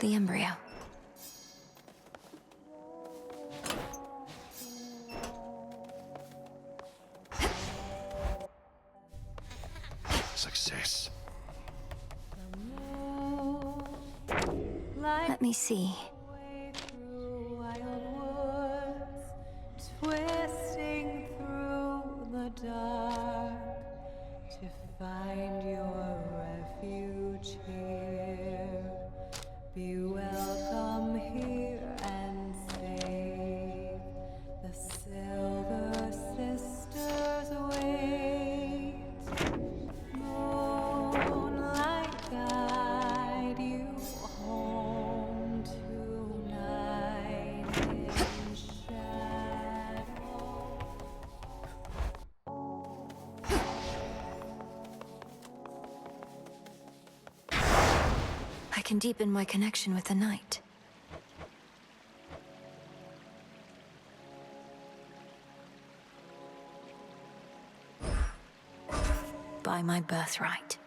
the embryo. Success. Let me see. Twisting through the dark to find your refuge here. Be welcome here and save the Silver Sisters wait. Moonlight guide you home tonight in shadow. I can deepen my connection with the night. By my birthright.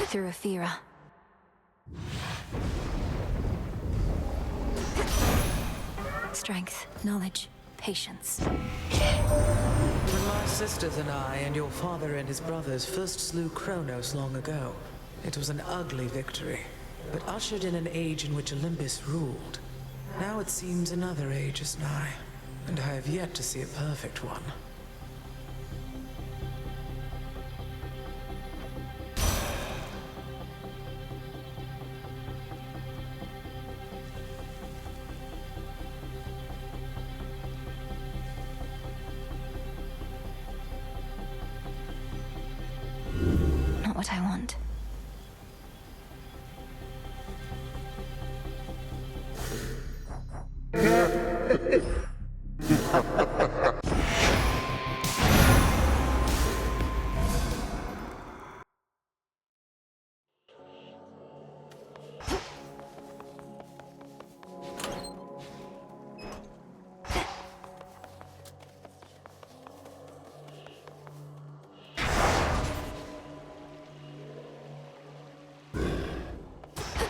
Through Aphira. Strength, knowledge, patience. When my sisters and I and your father and his brothers first slew Kronos long ago, it was an ugly victory, but ushered in an age in which Olympus ruled. Now it seems another age is nigh, and I have yet to see a perfect one. Not what I want.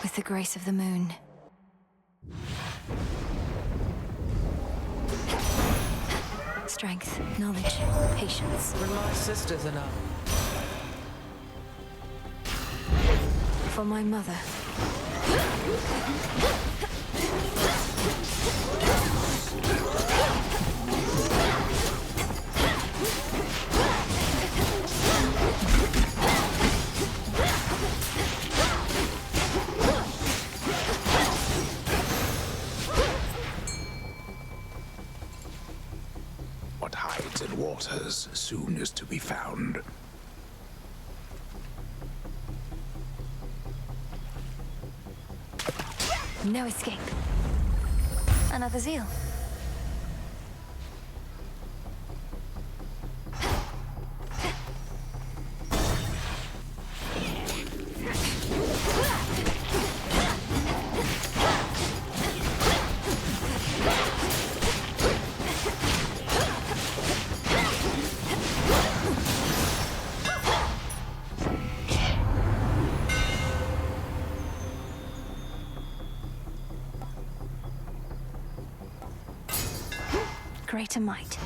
With the grace of the moon. Strength, knowledge, patience. When my sisters and I... For my mother. What hides in waters soon is to be found. No escape. Another zeal. Greater might.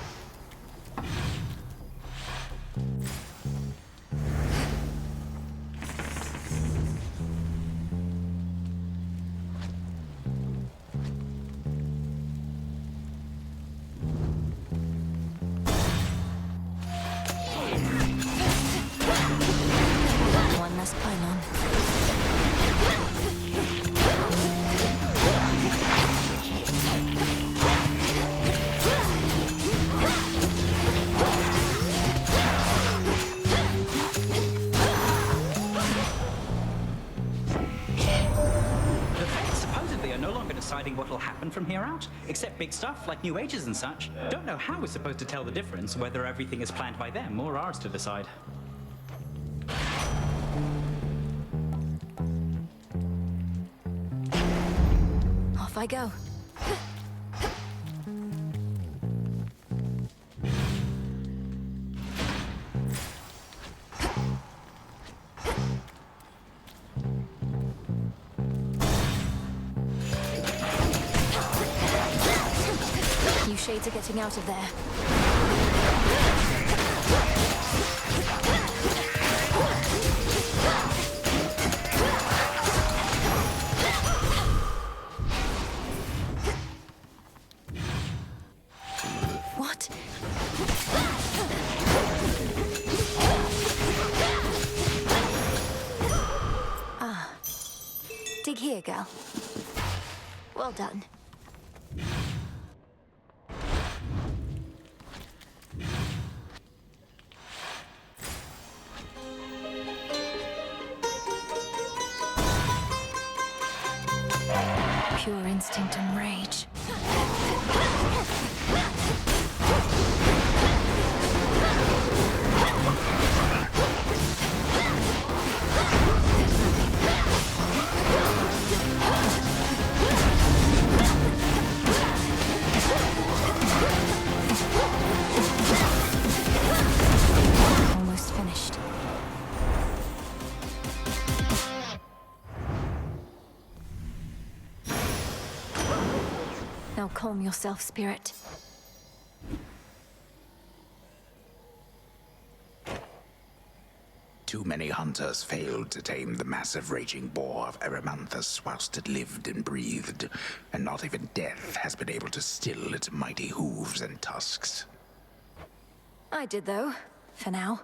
deciding what will happen from here out, except big stuff like new ages and such. Don't know how we're supposed to tell the difference, whether everything is planned by them or ours to decide. Off I go. You shades are getting out of there. What? Ah. Dig here, girl. Well done. Pure instinct and rage. Almost finished. Now calm yourself, spirit. Too many hunters failed to tame the massive raging boar of Erymanthus whilst it lived and breathed, and not even death has been able to still its mighty hooves and tusks. I did, though. For now.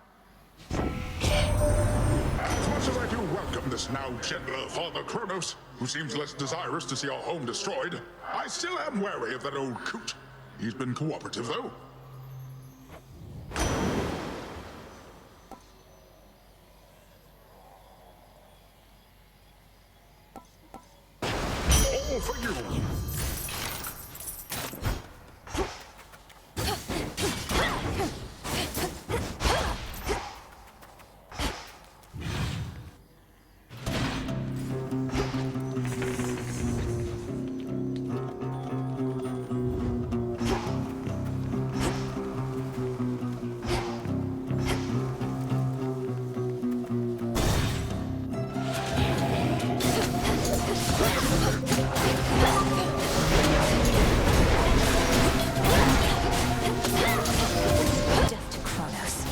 As much as I do welcome this now gentler Father Kronos, who seems less desirous to see our home destroyed, I still am wary of that old coot. He's been cooperative, though. All for you! Death to Kronos.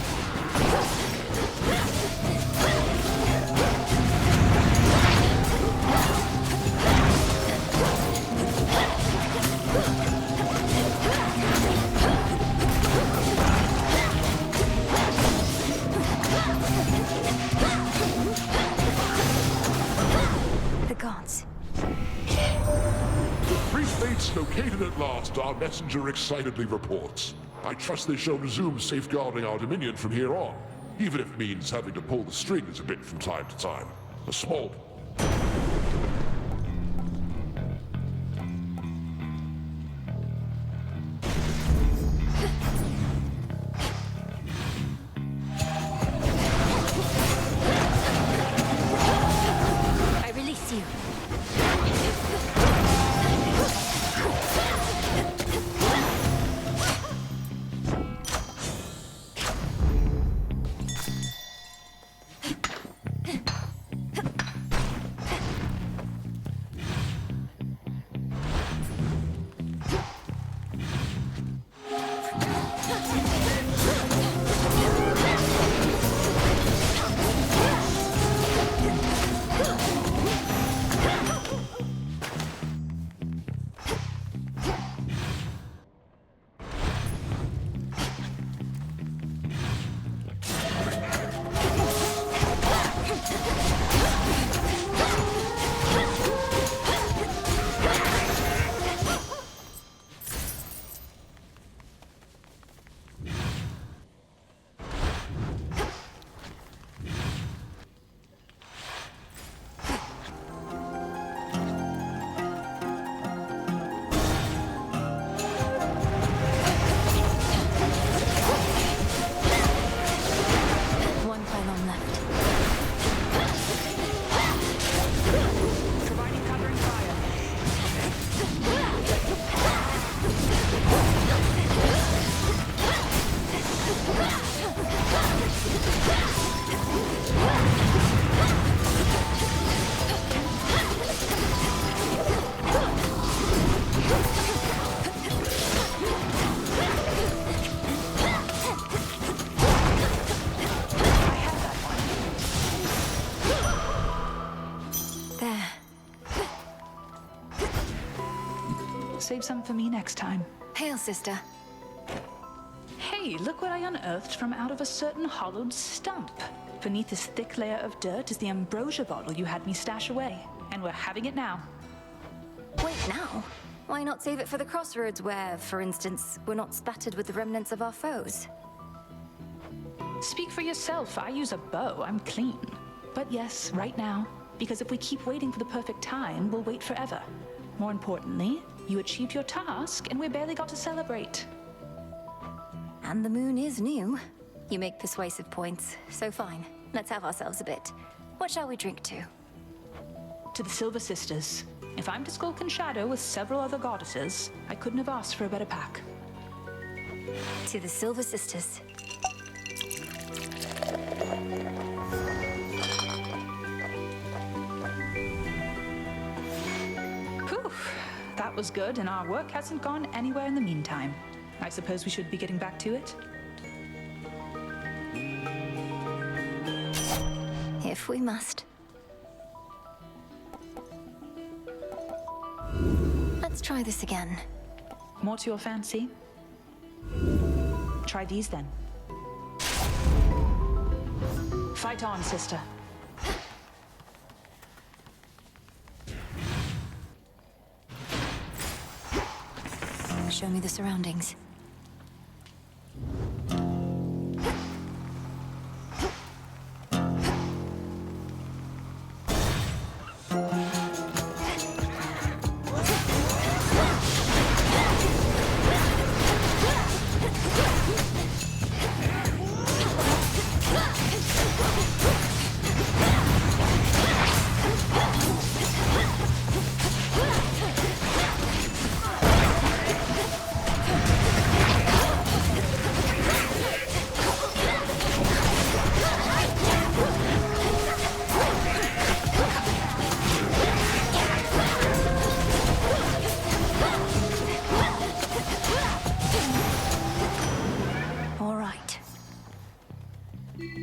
The gods. The Free States located at last, our messenger excitedly reports. I trust they shall resume safeguarding our dominion from here on, even if it means having to pull the strings a bit from time to time. A small... I release you. Save some for me next time. Hail, sister. Hey, look what I unearthed from out of a certain hollowed stump. Beneath this thick layer of dirt is the ambrosia bottle you had me stash away. And we're having it now. Wait, now? Why not save it for the crossroads where, for instance, we're not spattered with the remnants of our foes? Speak for yourself. I use a bow. I'm clean. But yes, right now. Because if we keep waiting for the perfect time, we'll wait forever. More importantly, you achieved your task, and we barely got to celebrate. And the moon is new. You make persuasive points, so fine. Let's have ourselves a bit. What shall we drink to? To the Silver Sisters. If I'm to skulk in shadow with several other goddesses, I couldn't have asked for a better pack. To the Silver Sisters. Whew, that was good, and our work hasn't gone anywhere in the meantime. I suppose we should be getting back to it? If we must. Let's try this again. More to your fancy? Try these then. Fight on, sister. Show me the surroundings.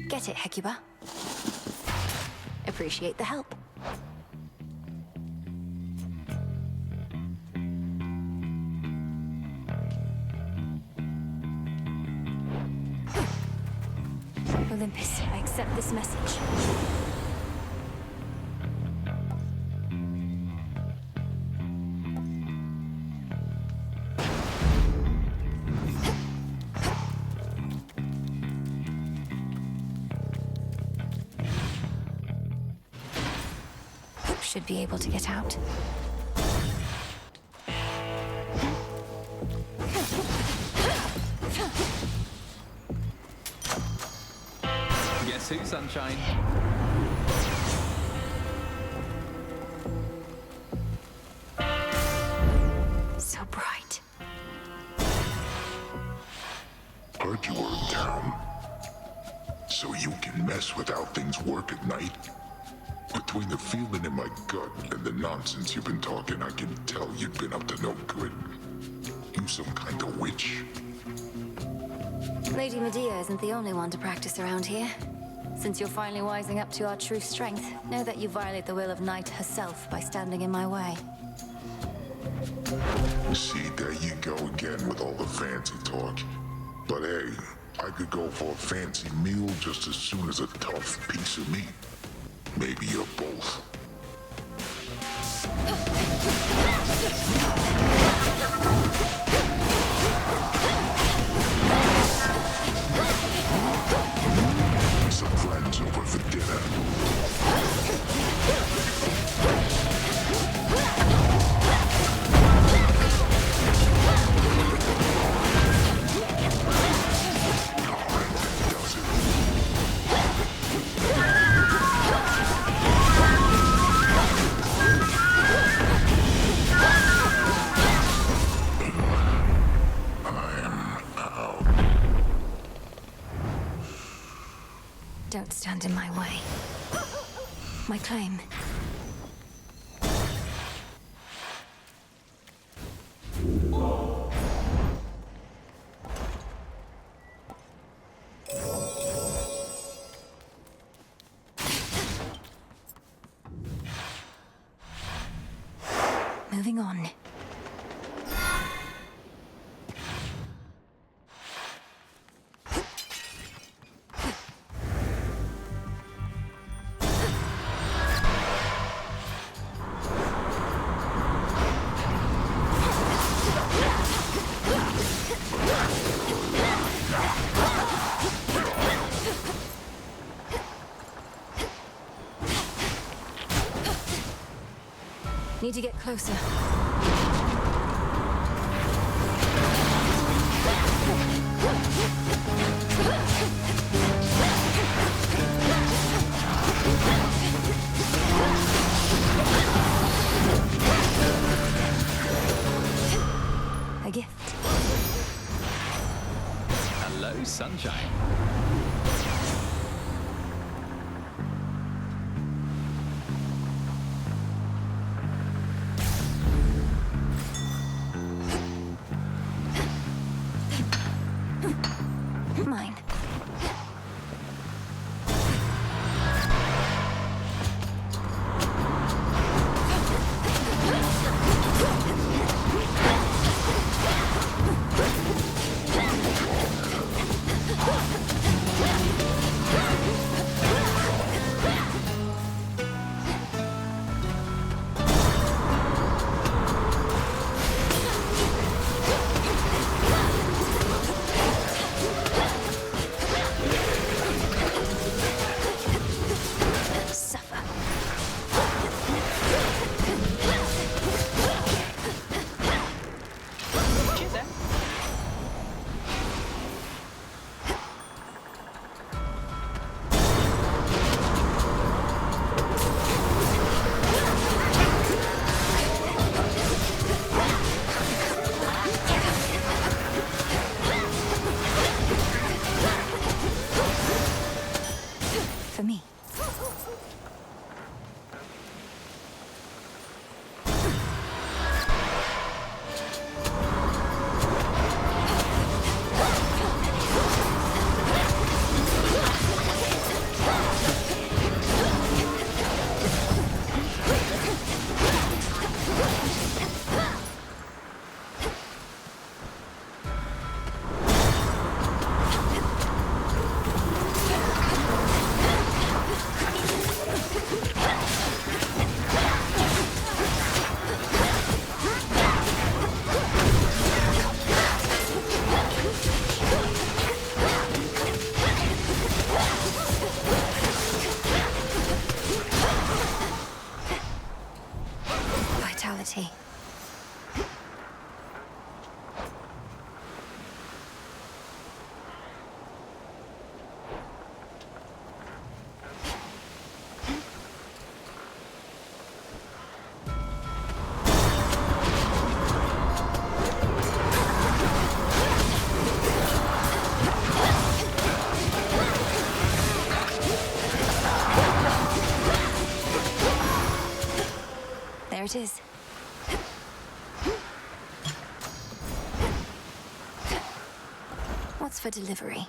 Get it, Hecuba. Appreciate the help. Olympus, I accept this message. Should be able to get out. Guess who, sunshine? So bright. Heard you were in town. So you can mess with how things work at night? Between the feeling in my gut and the nonsense you've been talking, I can tell you've been up to no good. You some kind of witch? Lady Medea isn't the only one to practice around here. Since you're finally wising up to our true strength, know that you violate the will of Night herself by standing in my way. See, there you go again with all the fancy talk. But hey, I could go for a fancy meal just as soon as a tough piece of meat. Maybe you're both. Some friends over for dinner. Don't stand in my way. My claim. Moving on. Need to get closer. A gift. Hello, sunshine. Mine. For me. Vitality. There it is. What's for delivery?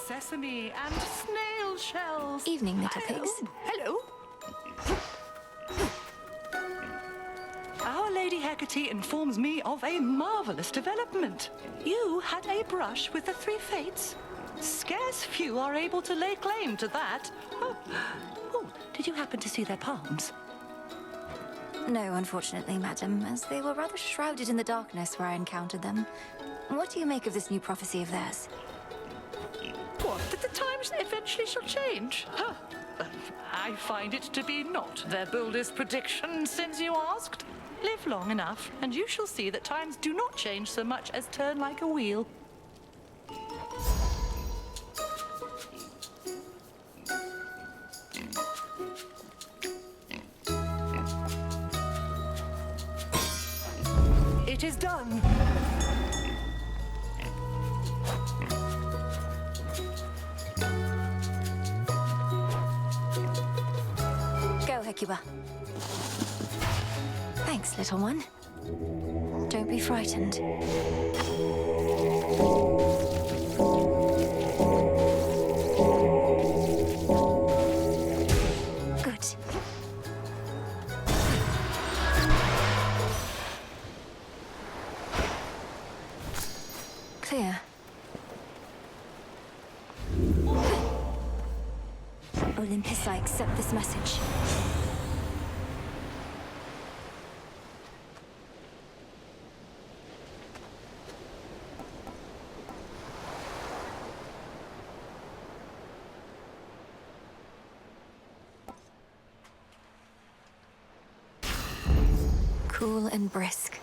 Sesame and snail shells. Evening, little pigs. Hello. Our Lady Hecate informs me of a marvelous development. You had a brush with the three fates. Scarce few are able to lay claim to that. Oh, did you happen to see their palms? No, unfortunately, madam, as they were rather shrouded in the darkness where I encountered them. What do you make of this new prophecy of theirs? What, that the times eventually shall change? Huh. I find it to be not their boldest prediction since you asked. Live long enough, and you shall see that times do not change so much as turn like a wheel. It is done. Go, Hecuba. Thanks, little one. Don't be frightened. Good. Clear. Olympus, I accept this message. cool and brisk.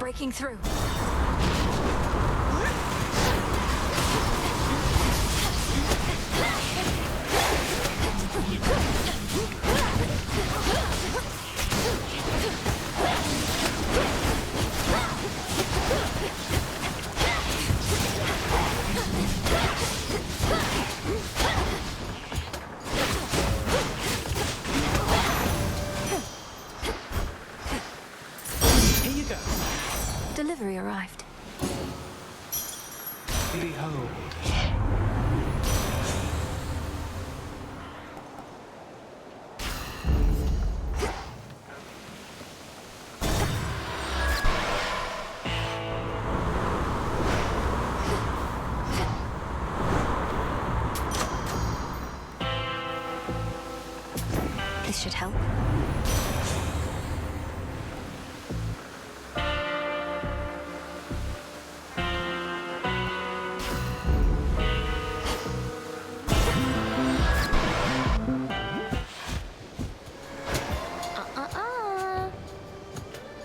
Breaking through. Here you go. Delivery arrived. Behold. This should help.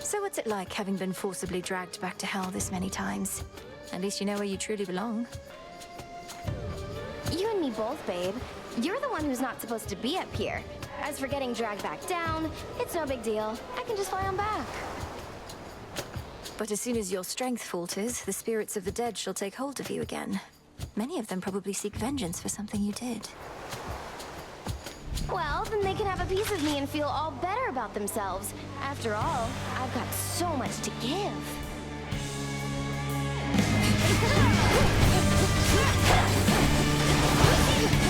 So what's it like having been forcibly dragged back to hell this many times? At least you know where you truly belong. You and me both, babe. You're the one who's not supposed to be up here. As for getting dragged back down, it's no big deal. I can just fly on back. But as soon as your strength falters, the spirits of the dead shall take hold of you again. Many of them probably seek vengeance for something you did. Well, then they can have a piece of me and feel all better about themselves. After all, I've got so much to give.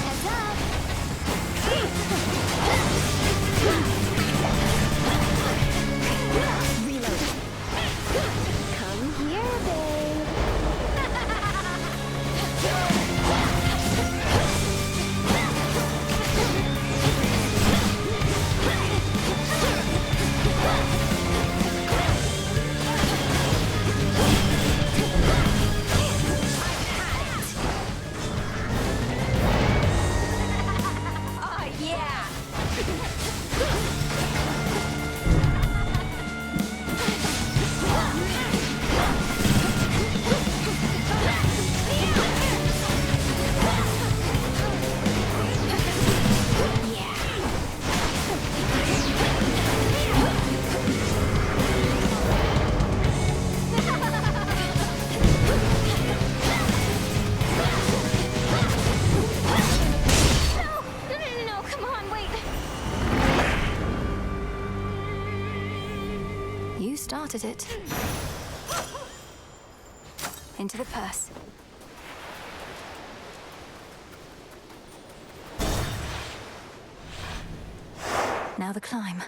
Heads up! Reload. Come here, babe. Oh, yeah! No, come on, wait. You started it. Into the purse. Now the climb.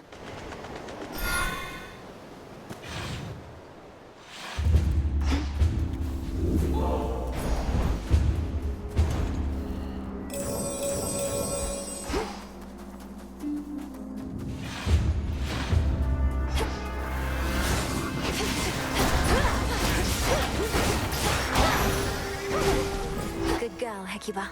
Good girl, Hekiba.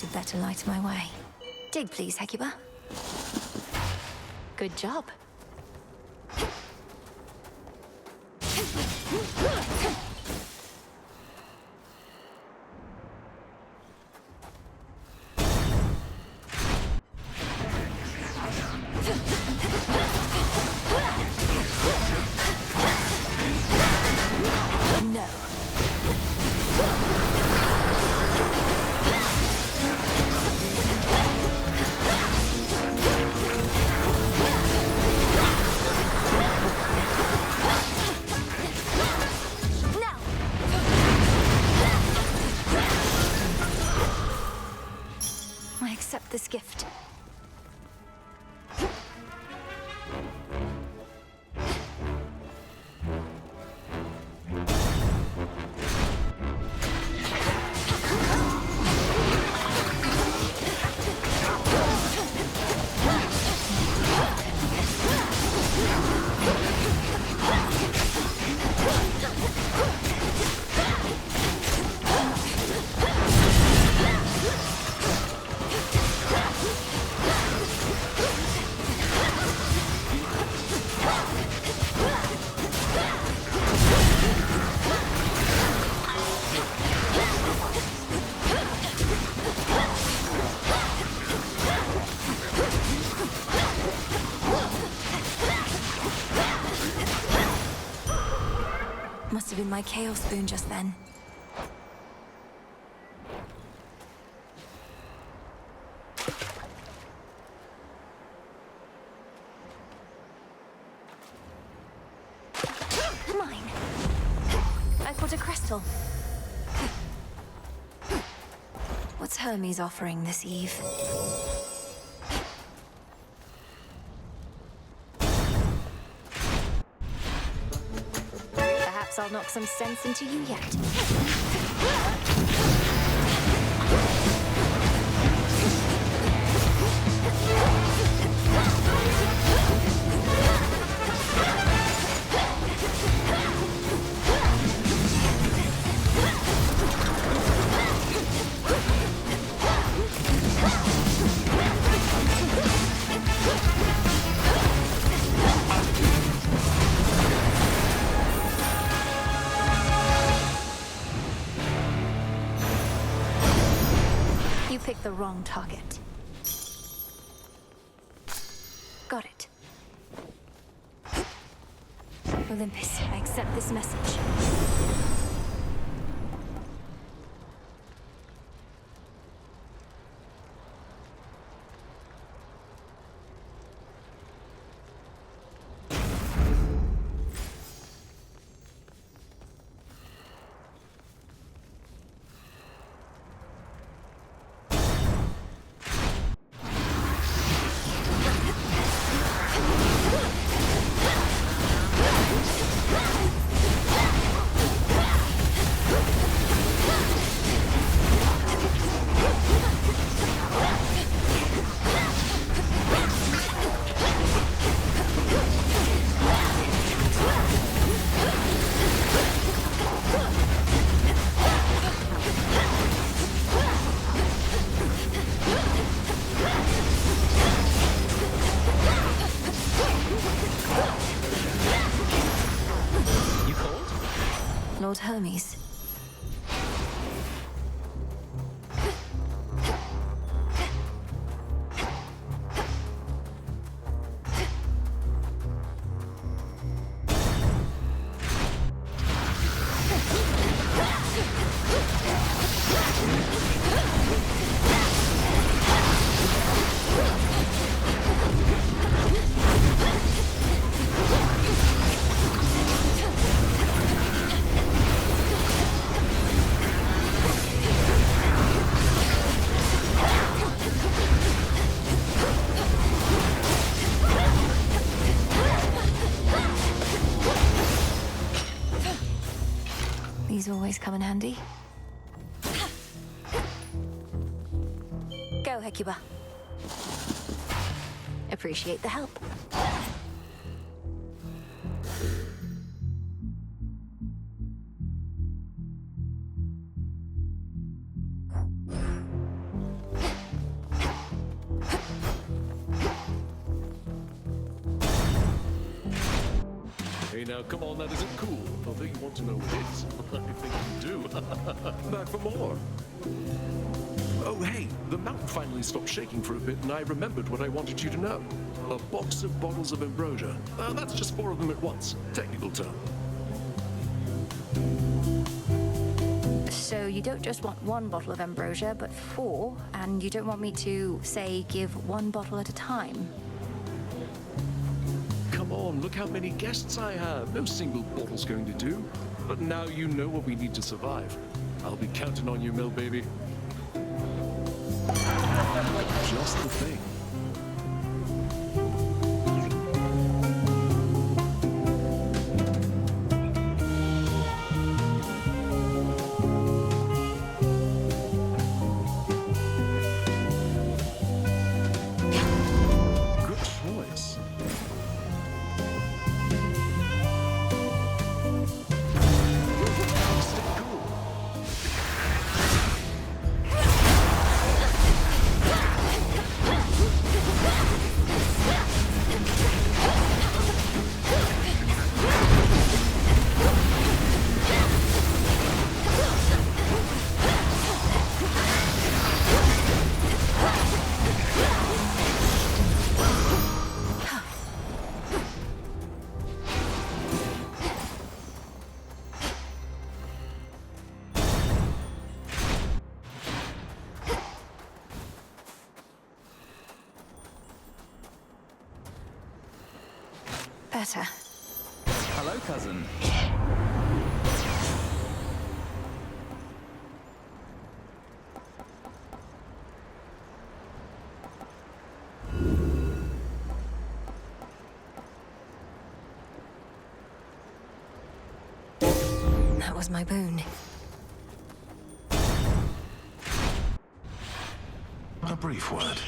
wanted there to light my way. Dig, please, Hecuba. Good job. No. I accept this gift. Must have been my Chaos Spoon just then. Mine. I caught a crystal. What's Hermes offering this eve? Perhaps I'll knock some sense into you yet. You picked the wrong target. Got it. Olympus, I accept this message. Lord Hermes. These always come in handy. Go, Hecuba. Appreciate the help. Hey, now come on, that isn't cool. Although you want to know what it is, I think you do. Back for more. Oh, hey, the mountain finally stopped shaking for a bit, and I remembered what I wanted you to know. A box of bottles of ambrosia. That's just 4 of them at once. Technical term. So you don't just want 1 bottle of ambrosia, but 4, and you don't want me to, say, give 1 bottle at a time? Come on, look how many guests I have. No single bottle's going to do. But now you know what we need to survive. I'll be counting on you, Mill baby. Just the thing. Better. Hello, cousin. That was my boon. A brief word.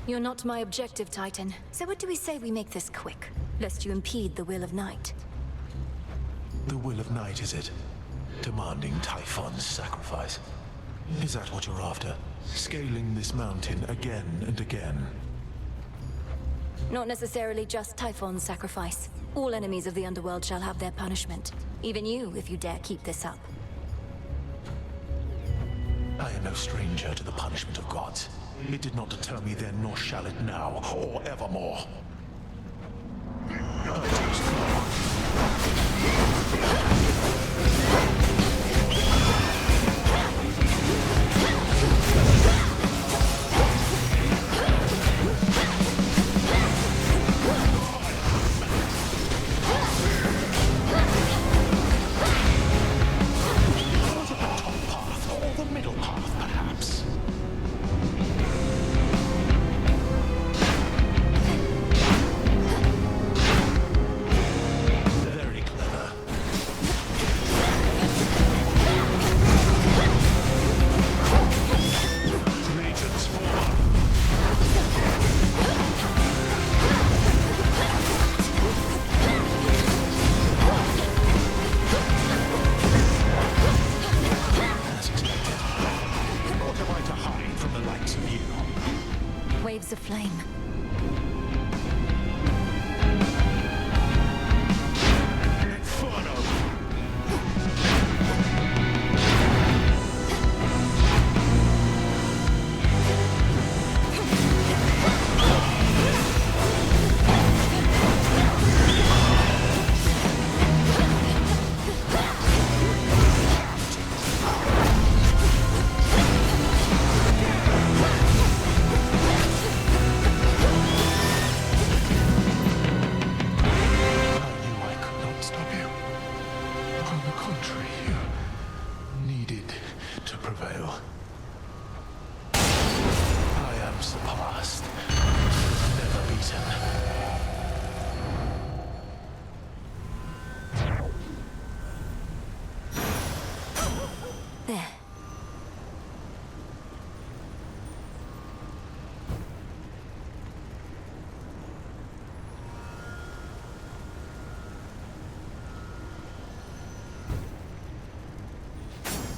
You're not my objective, Titan. So what do we say we make this quick, lest you impede the will of Night? The will of Night, is it? Demanding Typhon's sacrifice. Is that what you're after? Scaling this mountain again and again? Not necessarily just Typhon's sacrifice. All enemies of the underworld shall have their punishment. Even you, if you dare keep this up. I am no stranger to the punishment of gods. It did not deter me then, nor shall it now, or evermore. Waves of flame.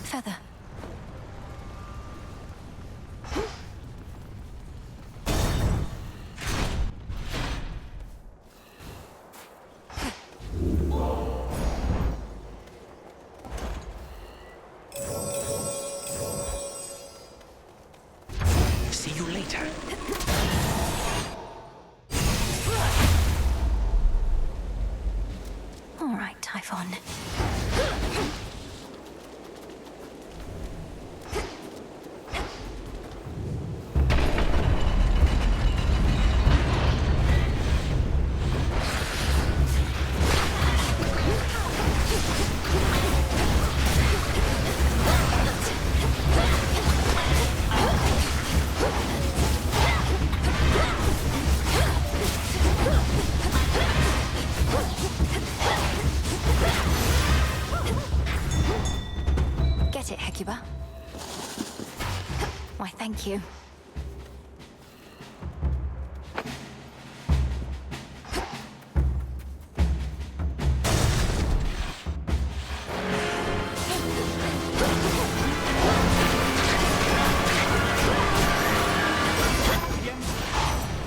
Feather. All right, Typhon. Why, thank you.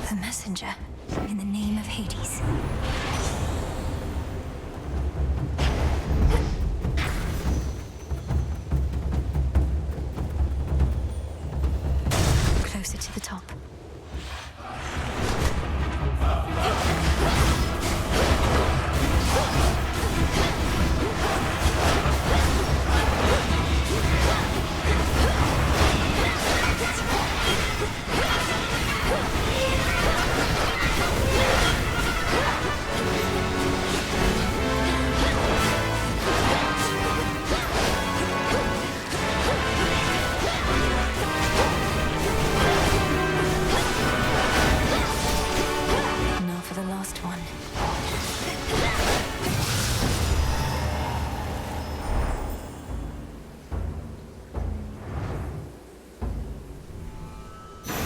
The messenger, in the name of Hades. Closer to the top.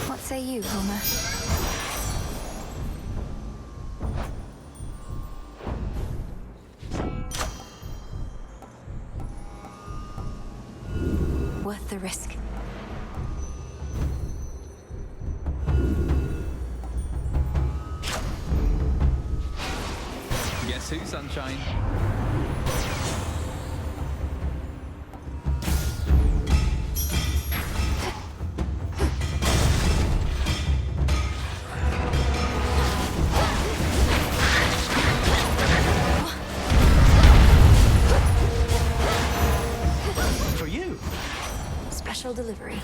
What say you, Homer? Worth the risk. Guess who, sunshine? Delivery.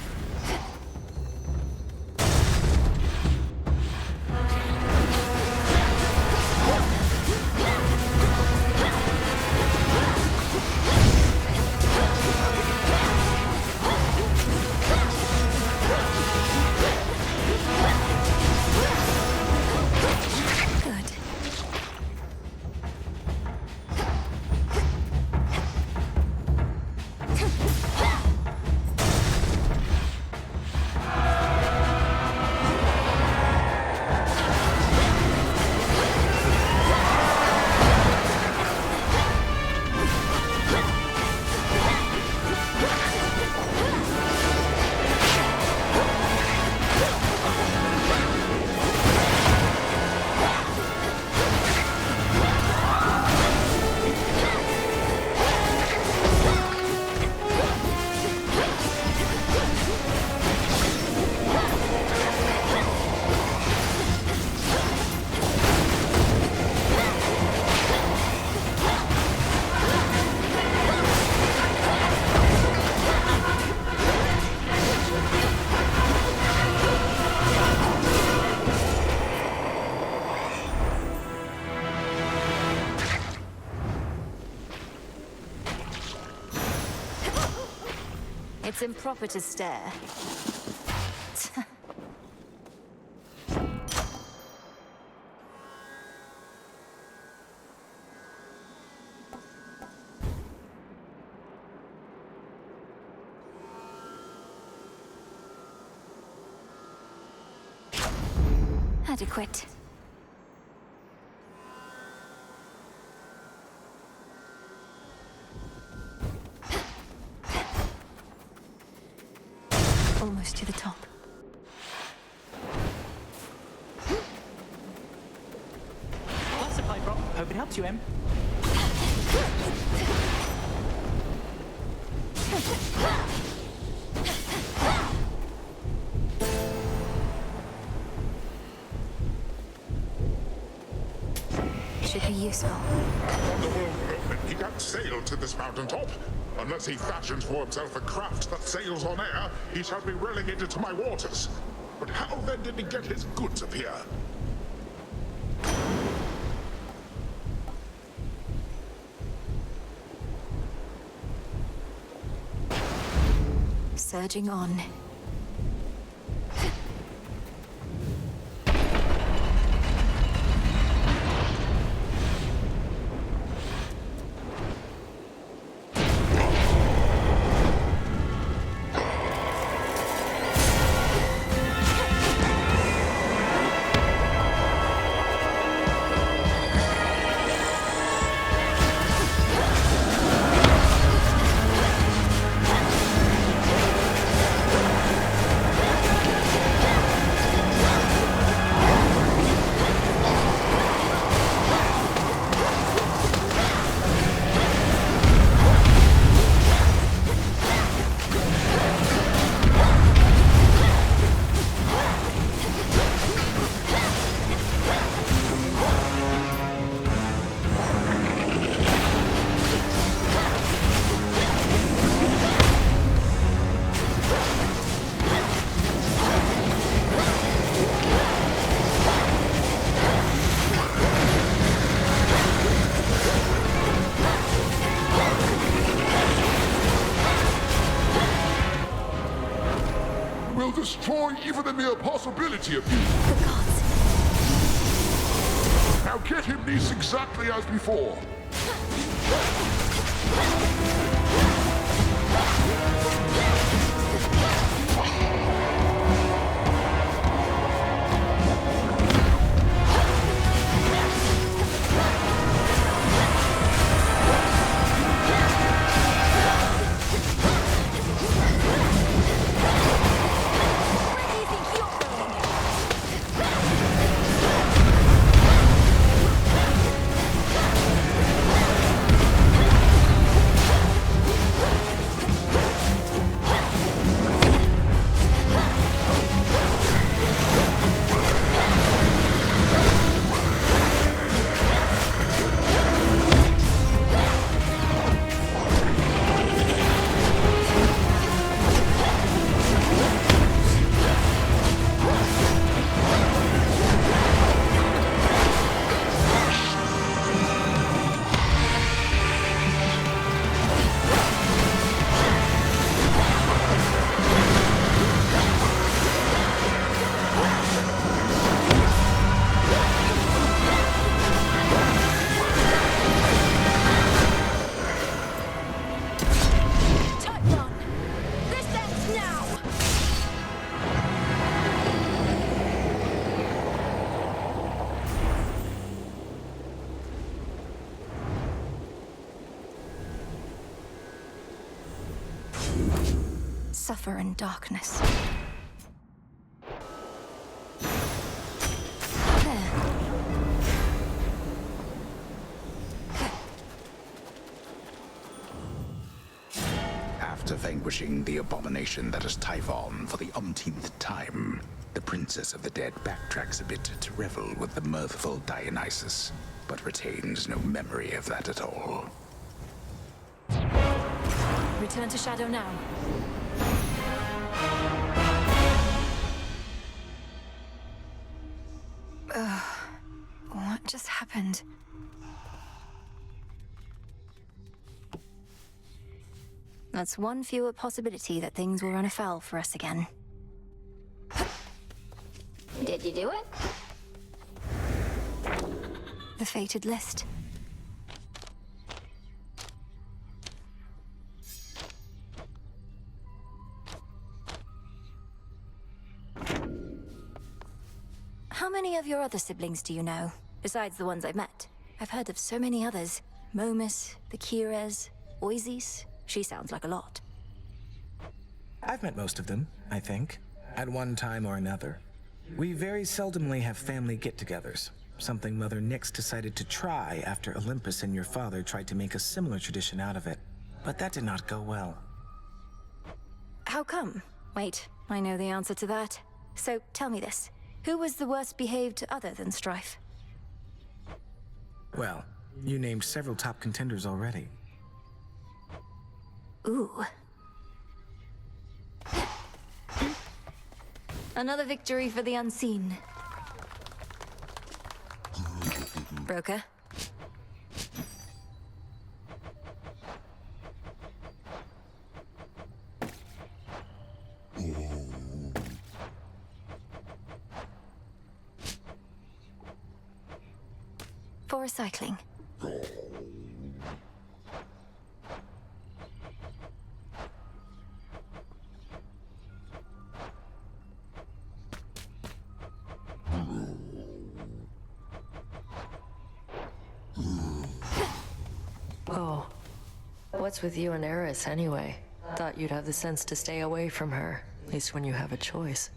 It's improper to stare. Adequate. Almost to the top. Blood supply drop. Hope it helps you, Em. should be useful. He can't sail to this mountaintop. Unless he fashions for himself a craft that sails on air, he shall be relegated to my waters. But how then did he get his goods up here? Surging on. Destroy even the mere possibility of you. The gods. Now get him this exactly as before. Suffer in darkness. There. After vanquishing the abomination that is Typhon for the umpteenth time, the Princess of the Dead backtracks a bit to revel with the mirthful Dionysus, but retains no memory of that at all. Return to Shadow now. What just happened? That's one fewer possibility that things will run afoul for us again. Did you do it? The fated list. How many of your other siblings do you know, besides the ones I've met? I've heard of so many others. Momus, the Kires, Oisis. She sounds like a lot. I've met most of them, I think, at one time or another. We very seldomly have family get-togethers, something Mother Nyx decided to try after Olympus and your father tried to make a similar tradition out of it. But that did not go well. How come? Wait, I know the answer to that. So tell me this. Who was the worst behaved other than Strife? Well, you named several top contenders already. Ooh. Another victory for the unseen. Broker? For recycling. Oh. What's with you and Eris, anyway? Thought you'd have the sense to stay away from her, at least when you have a choice.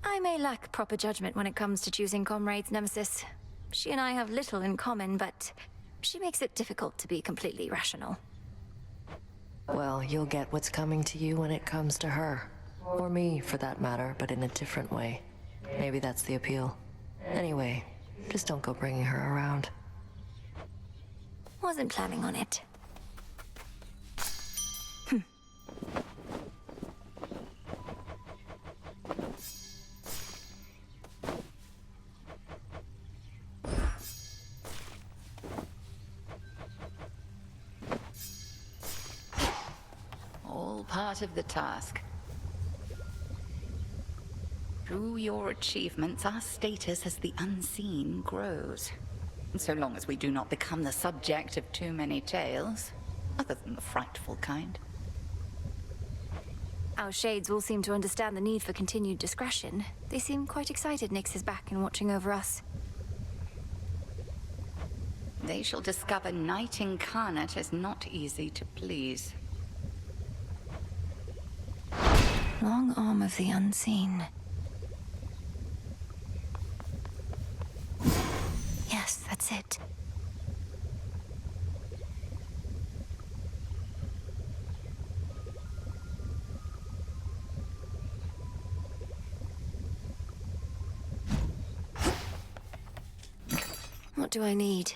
I may lack proper judgment when it comes to choosing comrades, Nemesis. She and I have little in common, but she makes it difficult to be completely rational. Well, you'll get what's coming to you when it comes to her. Or me, for that matter, but in a different way. Maybe that's the appeal. Anyway, just don't go bringing her around. Wasn't planning on it. All part of the task. Through your achievements, our status as the unseen grows. And so long as we do not become the subject of too many tales, other than the frightful kind. Our shades all seem to understand the need for continued discretion. They seem quite excited Nyx is back and watching over us. They shall discover Night Incarnate is not easy to please. Long arm of the unseen. Yes, that's it. What do I need?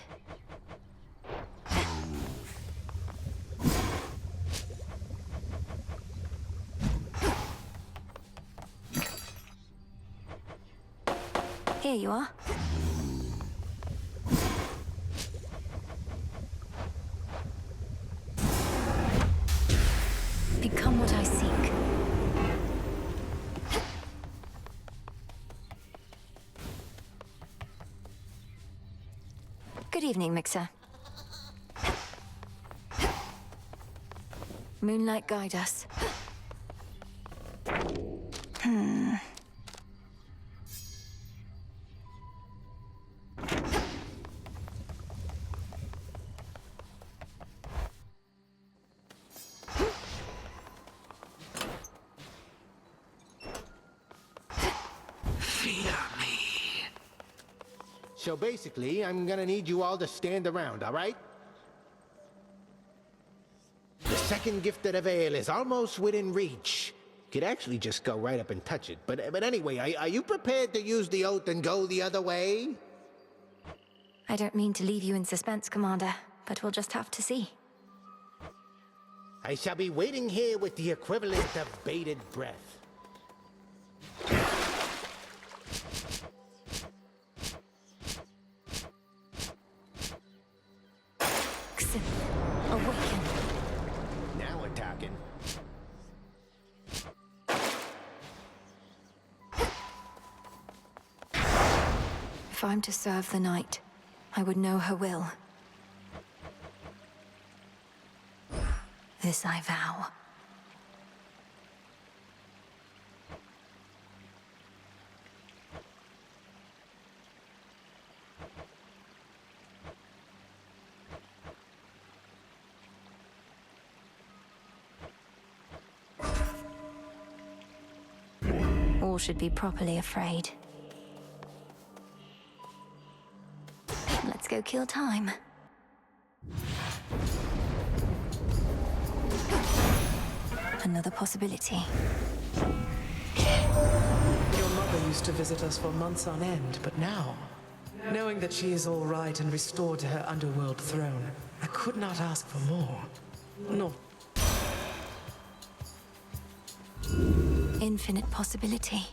Here you are. Become what I seek. Good evening, Mixer. Moonlight guide us. So basically, I'm gonna need you all to stand around, all right? The second gift of the veil is almost within reach. Could actually just go right up and touch it. But anyway, are you prepared to use the oath and go the other way? I don't mean to leave you in suspense, Commander, but we'll just have to see. I shall be waiting here with the equivalent of bated breath. Awaken. Now we're talking. If I'm to serve the night, I would know her will. This I vow. All should be properly afraid. Let's go kill time. Another possibility. Your mother used to visit us for months on end, but now, Knowing that she is all right and restored to her underworld throne, I could not ask for more. No. Infinite possibility.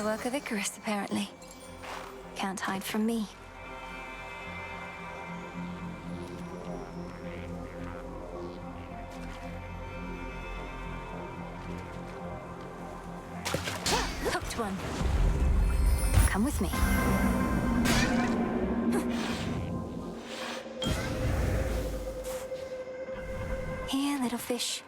Work of Icarus, apparently. Can't hide from me. Hooked one. Come with me. Here, little fish.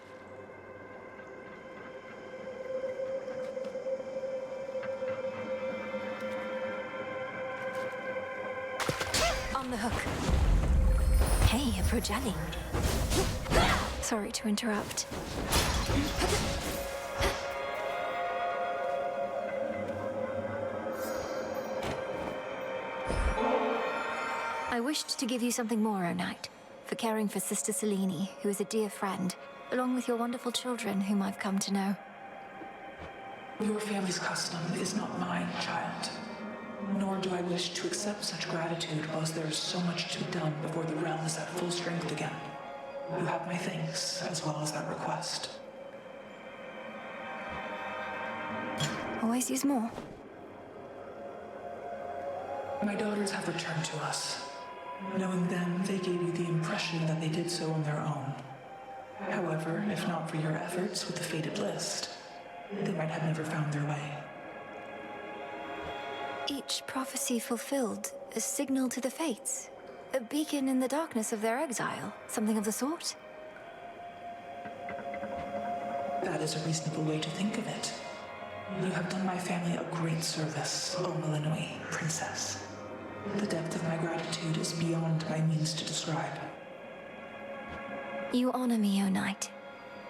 On the hook. Hey, a Projelly. Sorry to interrupt. I wished to give you something more, O Knight, for caring for Sister Selene, who is a dear friend, along with your wonderful children, whom I've come to know. Your family's custom is not mine, child. Nor do I wish to accept such gratitude whilst there is so much to be done before the realm is at full strength again. You have my thanks, as well as that request. Always use more. My daughters have returned to us. Knowing them, they gave you the impression that they did so on their own. However, if not for your efforts with the fated list, they might have never found their way. Each prophecy fulfilled, a signal to the fates. A beacon in the darkness of their exile. Something of the sort? That is a reasonable way to think of it. You have done my family a great service, O Renommée, Princess. The depth of my gratitude is beyond my means to describe. You honor me, O Knight.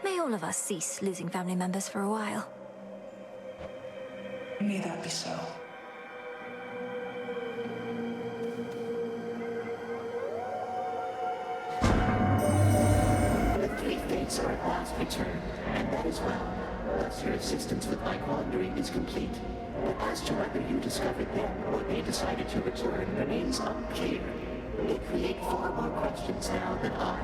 May all of us cease losing family members for a while. May that be so. The three fates are at last returned, and that is well. Thus your assistance with my quandary is complete. But as to whether you discovered them or they decided to return remains unclear. They create far more questions now than I.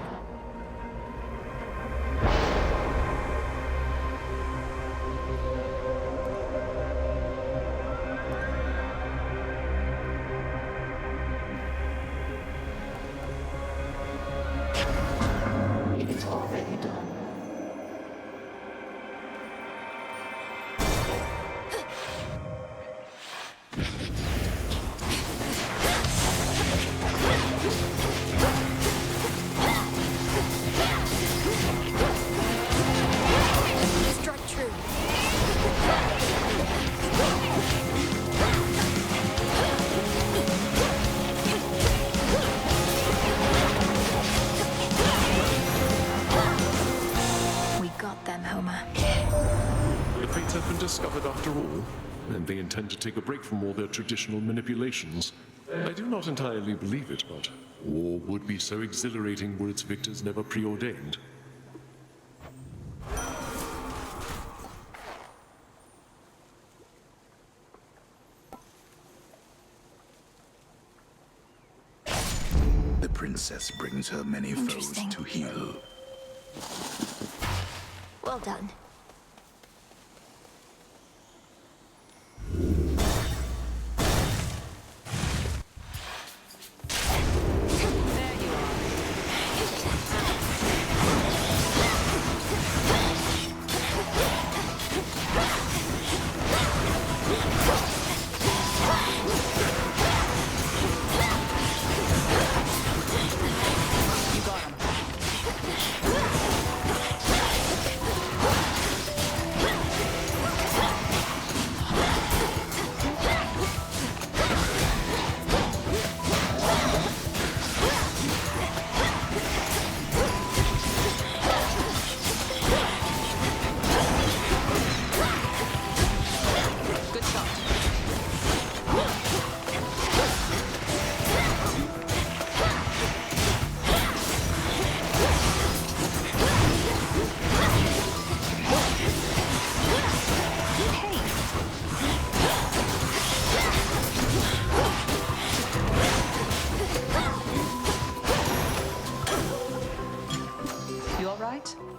It is already done. Strike true. have been discovered after all, and they intend to take a break from all their traditional manipulations. I do not entirely believe it, but war would be so exhilarating were its victors never preordained. The princess brings her many foes to heal. Well done.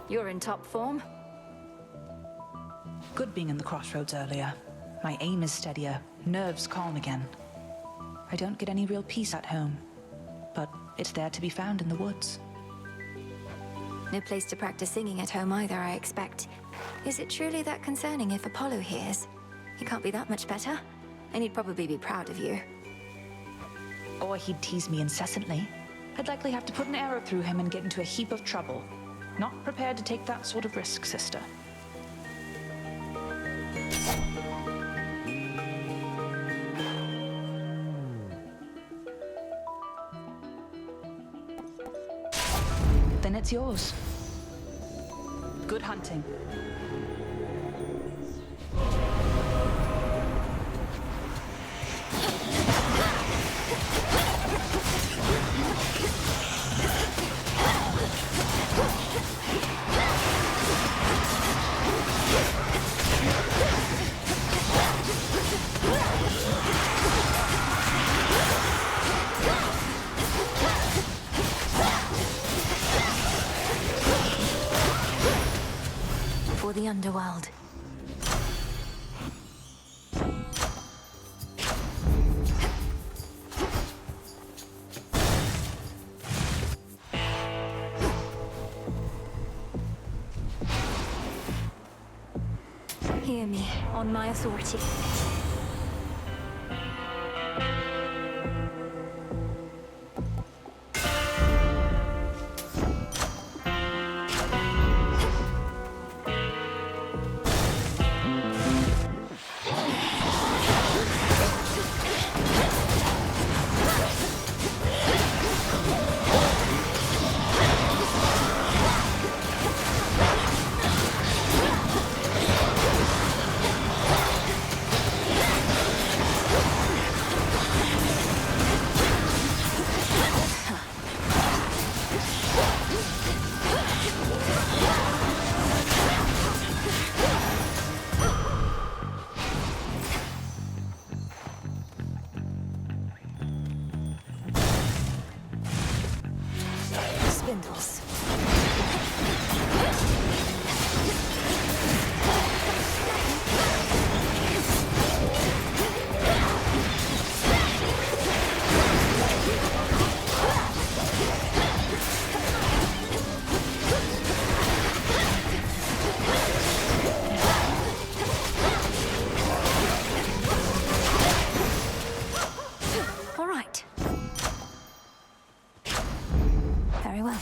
You're in top form. Good being in the crossroads earlier. My aim is steadier, nerves calm again. I don't get any real peace at home, but it's there to be found in the woods. No place to practice singing at home either, I expect. Is it truly that concerning if Apollo hears? He can't be that much better, and he'd probably be proud of you. Or he'd tease me incessantly. I'd likely have to put an arrow through him and get into a heap of trouble. Not prepared to take that sort of risk, sister. Then it's yours. Good hunting. For the underworld. Hear me, on my authority. Spindles. All right. Very well.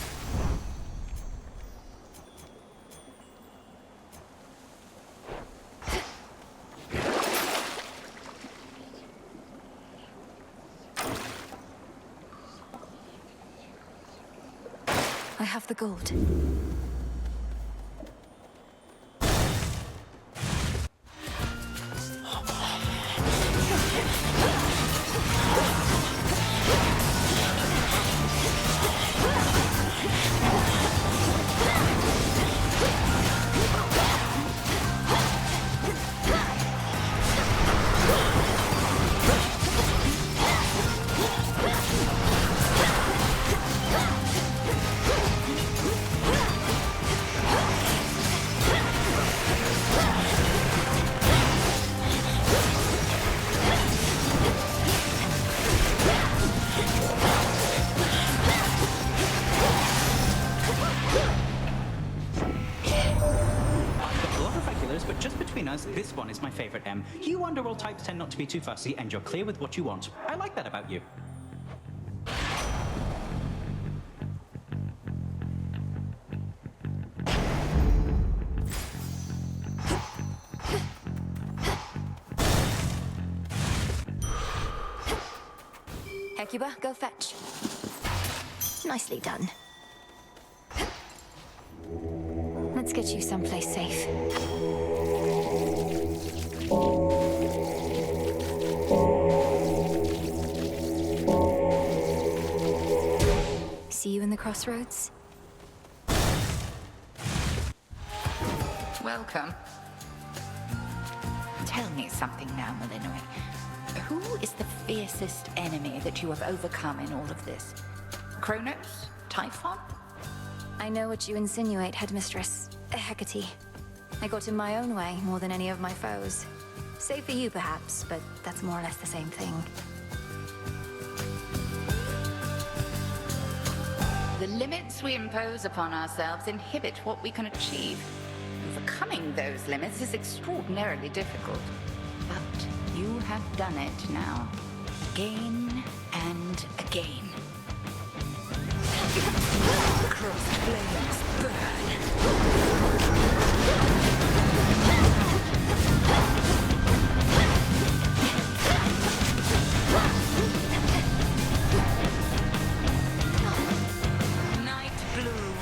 I have the gold. But just between us, this one is my favorite, Em. You Underworld types tend not to be too fussy, and you're clear with what you want. I like that about you. Hecuba, go fetch. Nicely done. Let's get you someplace safe. See you in the crossroads? Welcome. Tell me something now, Renommée. Who is the fiercest enemy that you have overcome in all of this? Kronos? Typhon? I know what you insinuate, Headmistress. Hecate. I got in my own way more than any of my foes. Save for you, perhaps, but that's more or less the same thing. The limits we impose upon ourselves inhibit what we can achieve. Overcoming those limits is extraordinarily difficult. But you have done it now. Again and again. Crossed flames burn. Night bloom.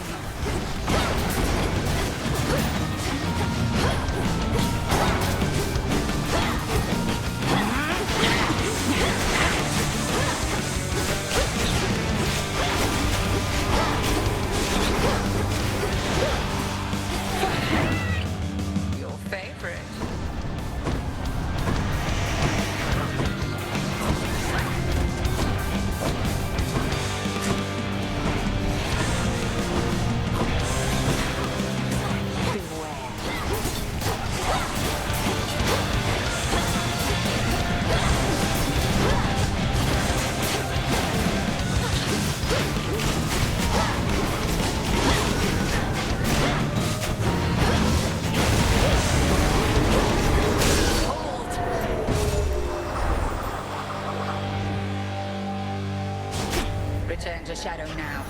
Return to Shadow now.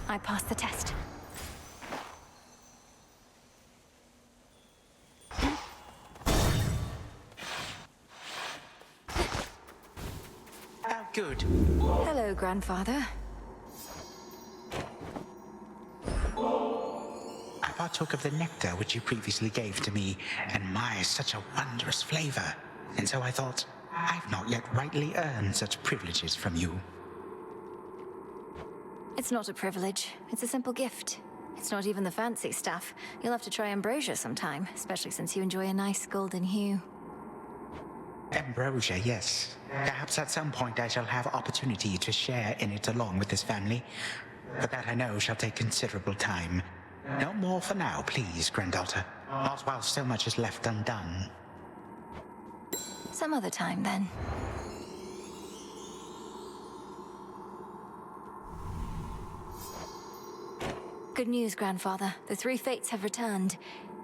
I passed the test. Oh, good. Hello, Grandfather. I partook of the nectar which you previously gave to me, and my, such a wondrous flavor. And so I thought, I've not yet rightly earned such privileges from you. It's not a privilege. It's a simple gift. It's not even the fancy stuff. You'll have to try ambrosia sometime, especially since you enjoy a nice golden hue. Ambrosia, yes. Perhaps at some point I shall have opportunity to share in it along with this family. But that I know shall take considerable time. No more for now, please, granddaughter. Not while so much is left undone. Some other time, then. Good news, Grandfather. The three fates have returned,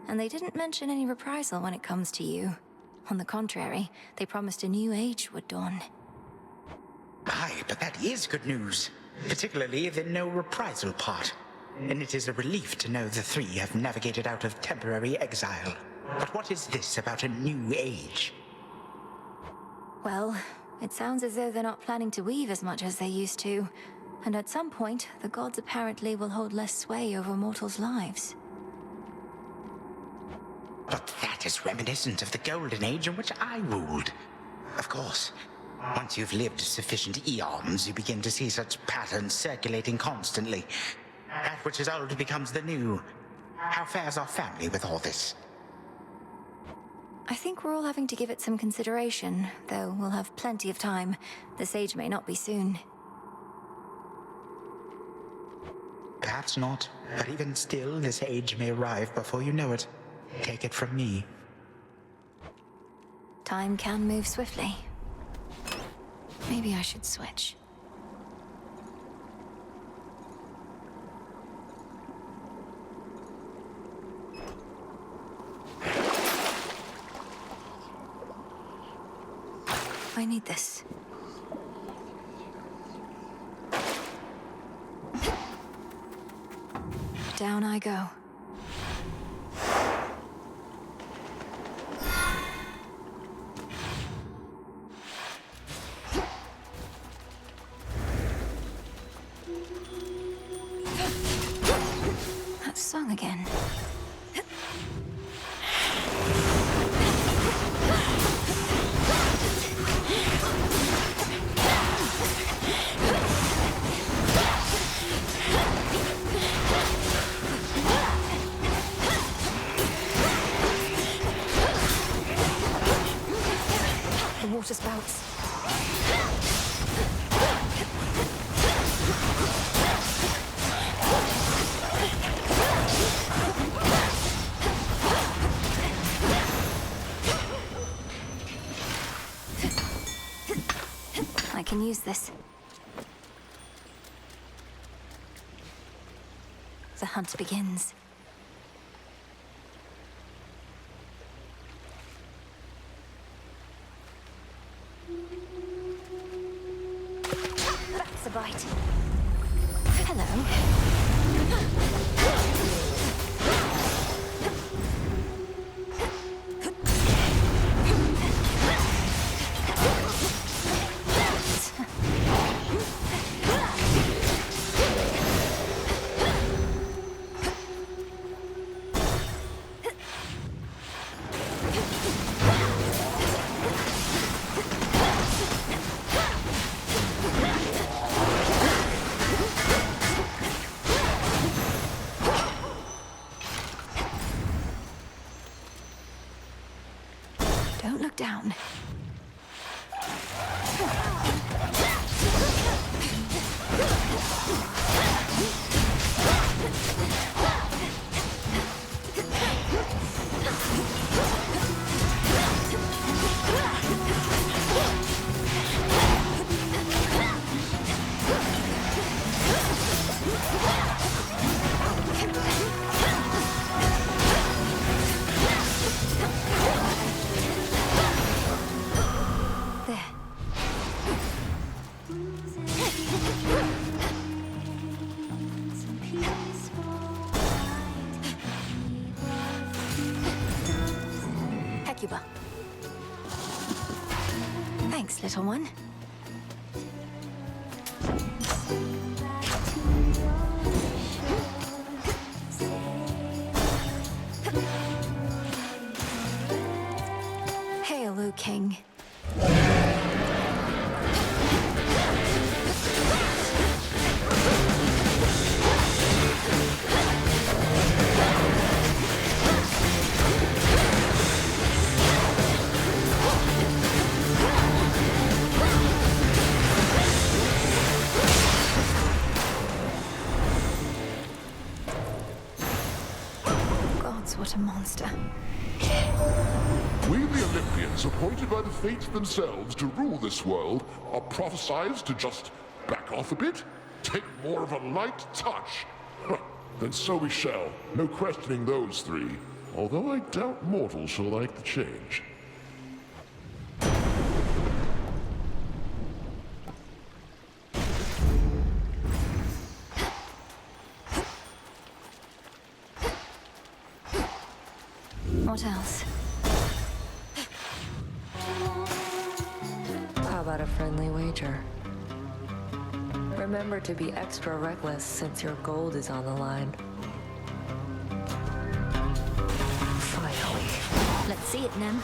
and they didn't mention any reprisal when it comes to you. On the contrary, they promised a new age would dawn. Aye, but that is good news. Particularly the no reprisal part. And it is a relief to know the three have navigated out of temporary exile. But what is this about a new age? Well, it sounds as though they're not planning to weave as much as they used to. And at some point, the gods apparently will hold less sway over mortals' lives. But that is reminiscent of the golden age in which I ruled. Of course, once you've lived sufficient eons, you begin to see such patterns circulating constantly. That which is old becomes the new. How fares our family with all this? I think we're all having to give it some consideration, though we'll have plenty of time. This age may not be soon. Perhaps not, but even still, this age may arrive before you know it. Take it from me, Time can move swiftly. Maybe I should switch. I need this. Down I go. That song again. The water spouts. I can use this. The hunt begins. That's a bite. Hello. Don't look down. Thanks, little one. Hail, O King. What a monster. We, the Olympians, appointed by the fates themselves to rule this world, are prophesized to just back off a bit? Take more of a light touch? Then so we shall. No questioning those three. Although I doubt mortals shall like the change. What else? How about a friendly wager? Remember to be extra reckless since your gold is on the line. Finally. Let's see it, Nem.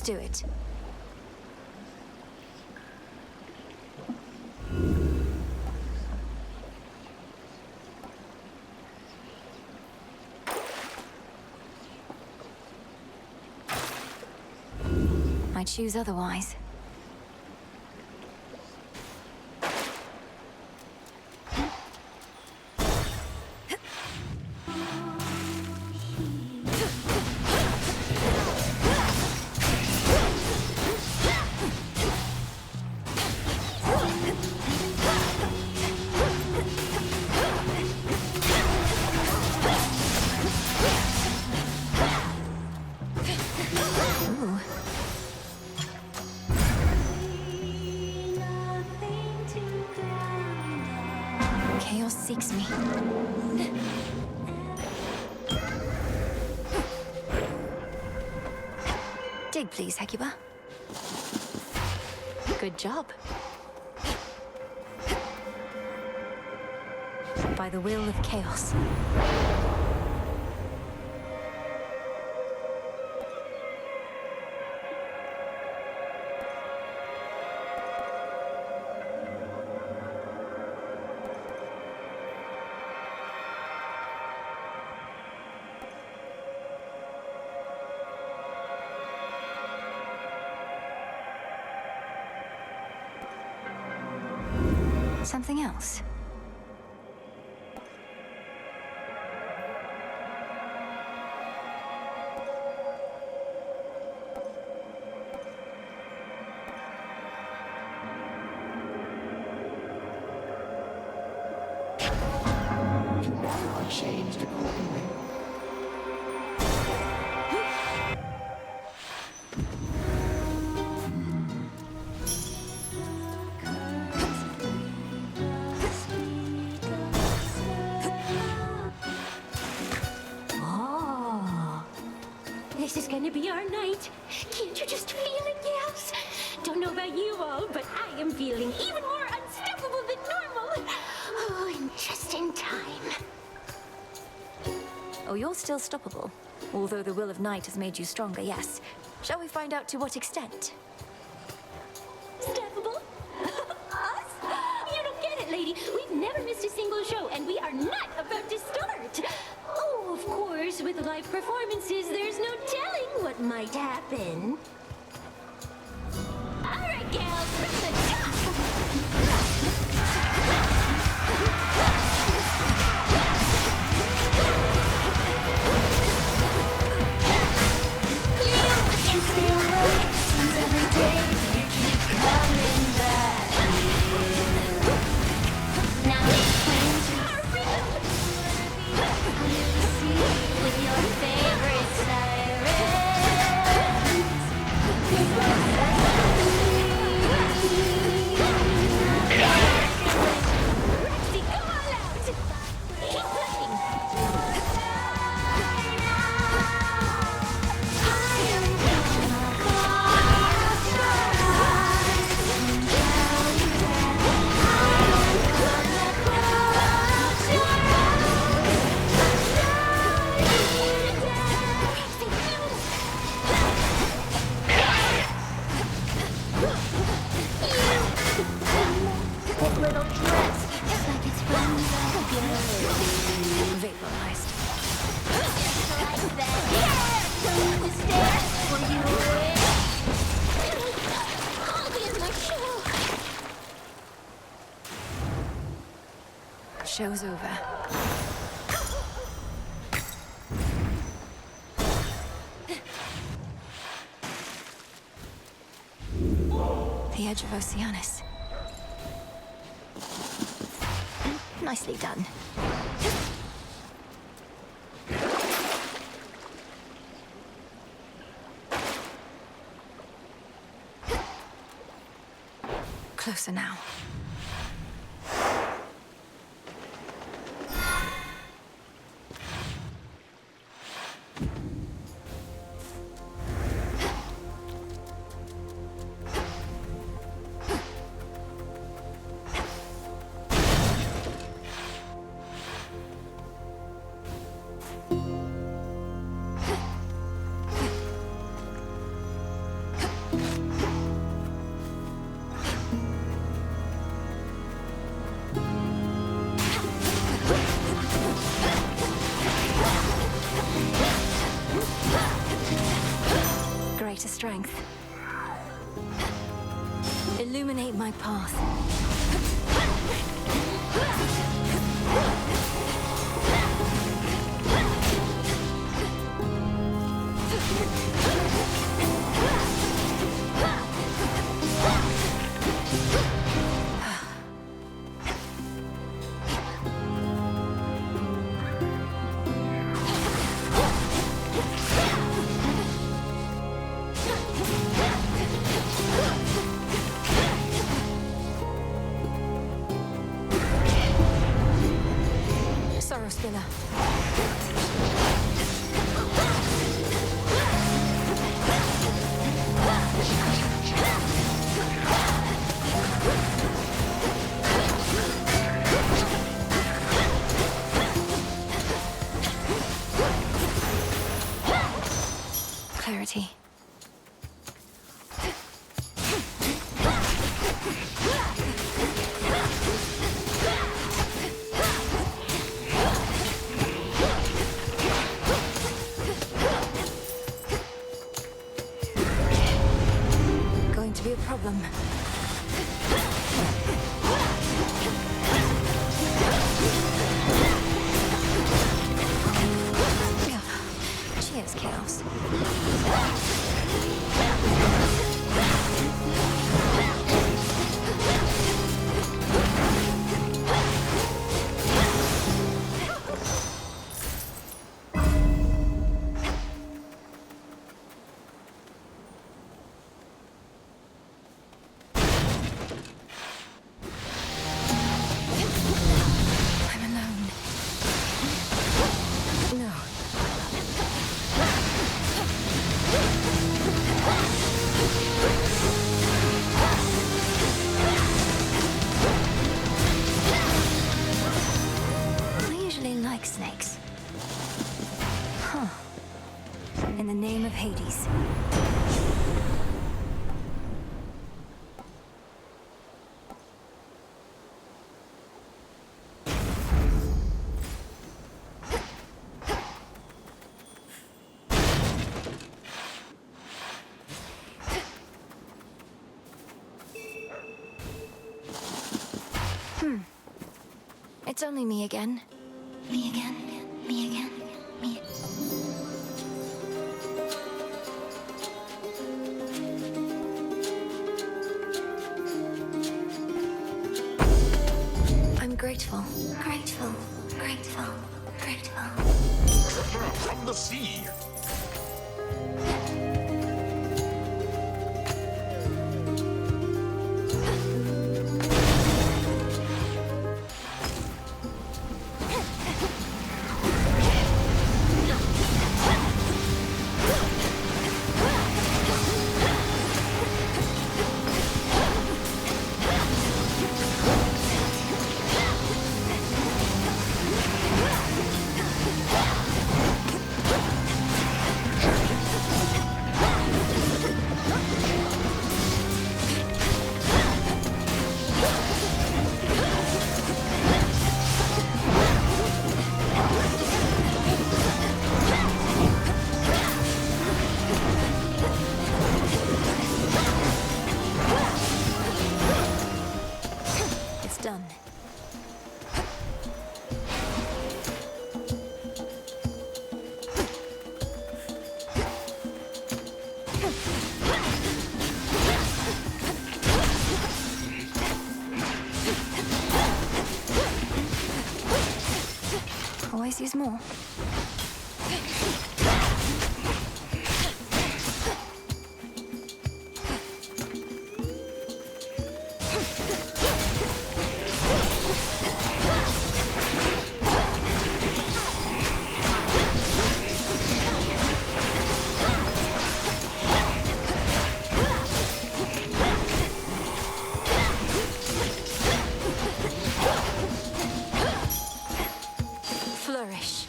Let's do it. I choose otherwise. Seeks me. Dig, please, Hecuba. Good job. By the will of chaos. Something else? You now are changed accordingly. This is gonna be our night. Can't you just feel it, gals? Don't know about you all, but I am feeling even more unstoppable than normal. Oh, and just in time. Oh, you're still stoppable. Although the will of night has made you stronger, yes. Shall we find out to what extent? Stoppable? Us? You don't get it, lady. We've never missed a single show, and we are not about to start. Oh, of course, with live performances, there's no telling what might happen. All right, gals, from the top. Show's over. The edge of Oceanus. Nicely done. Closer now. greater strength. Illuminate my path. Clarity. Going to be a problem. Cheers, chaos. Snakes. Huh. In the name of Hades. It's only me again. Me again, me again, me. I'm grateful, grateful, grateful, grateful. From the sea. Always use more. Flourish.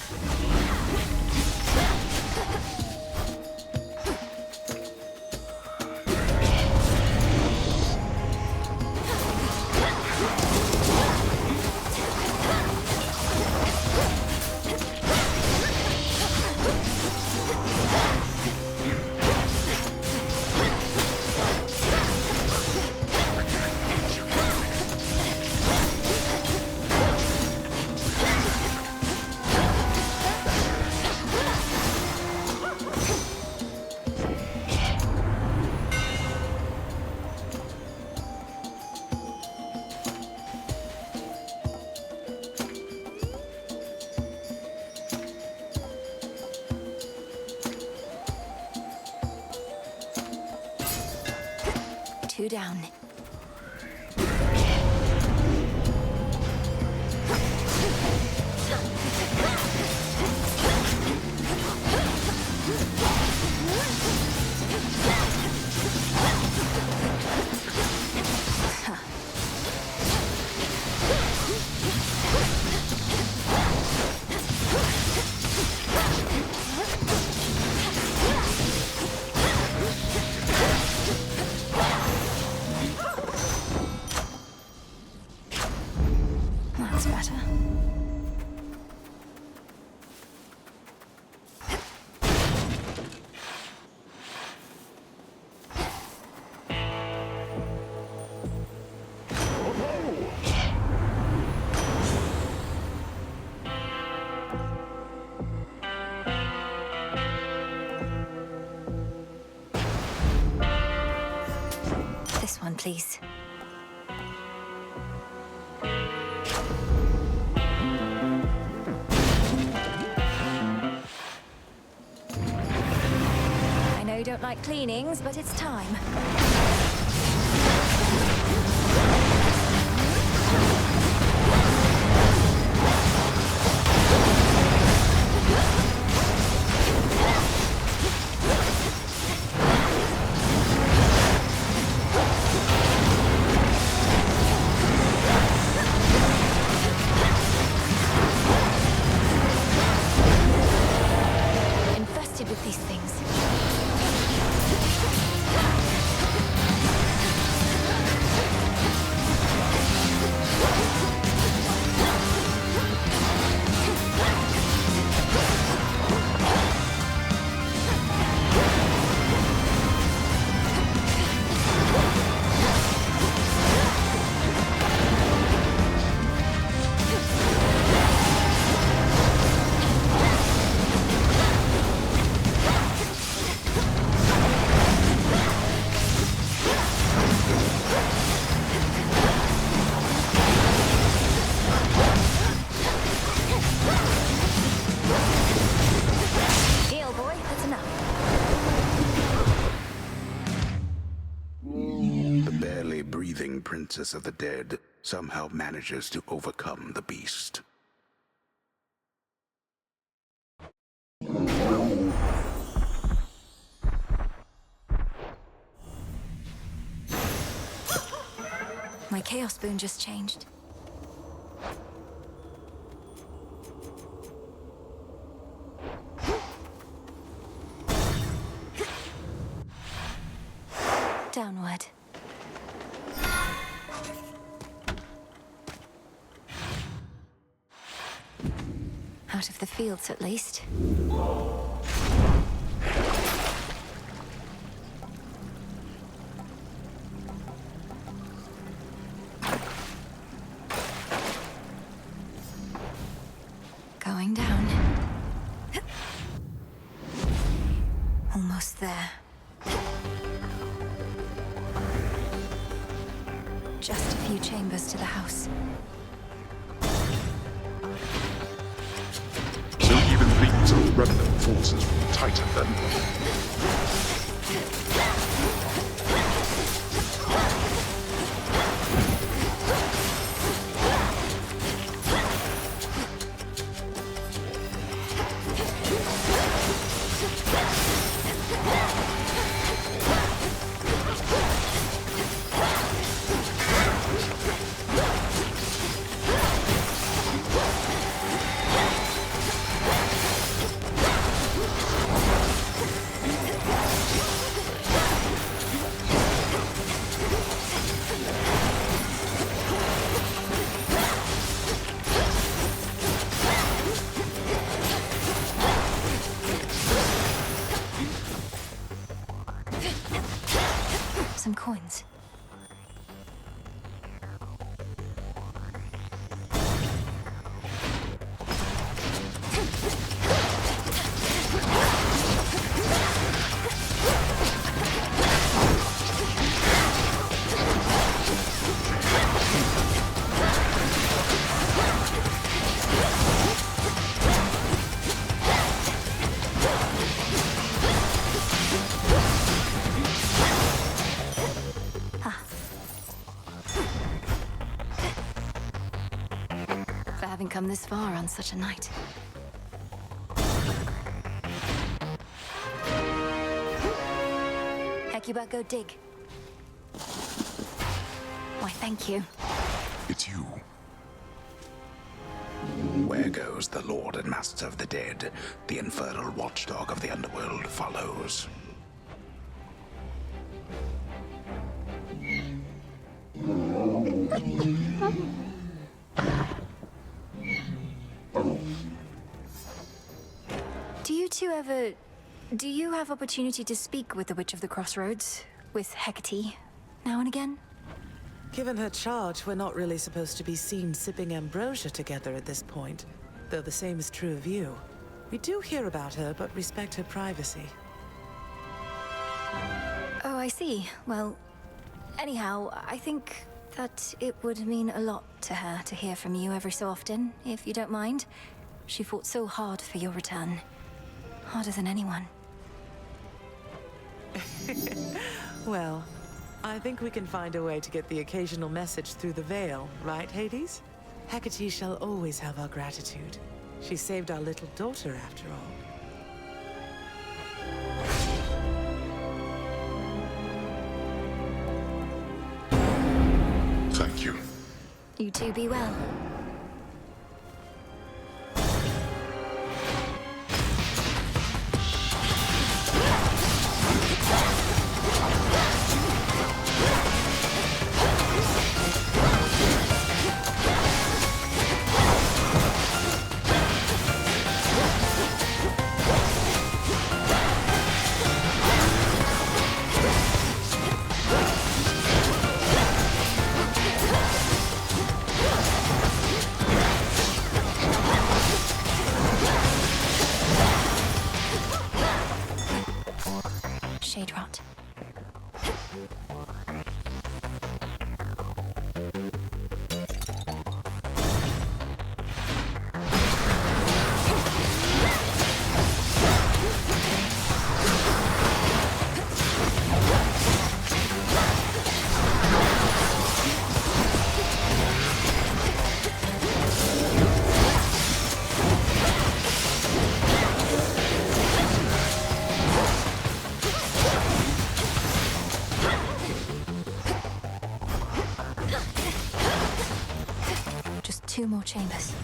down. That's better. This one, please. I know you don't like cleanings, but it's time. Infested with these things. Deal, boy. That's enough. The barely breathing princess of the dead somehow manages to overcome the beast. My chaos boon just changed. Downward. Out of the fields, at least. Going down. Almost there. Just a few chambers to the house. So even these are remnant forces from the Titan then? Some coins. having come this far on such a night. Hecuba, go dig. Why, thank you. It's you. Where goes the Lord and Master of the Dead, the infernal watchdog of the underworld follows. Do you have opportunity to speak with the Witch of the Crossroads? With Hecate, now and again? Given her charge, we're not really supposed to be seen sipping ambrosia together at this point. Though the same is true of you. We do hear about her, but respect her privacy. Oh, I see. Well, anyhow, I think that it would mean a lot to her to hear from you every so often, if you don't mind. She fought so hard for your return. Harder than anyone. Well, I think we can find a way to get the occasional message through the veil, right, Hades? Hecate shall always have our gratitude. She saved our little daughter, after all. Thank you. You two be well. Shade rot. Just 2 more chambers.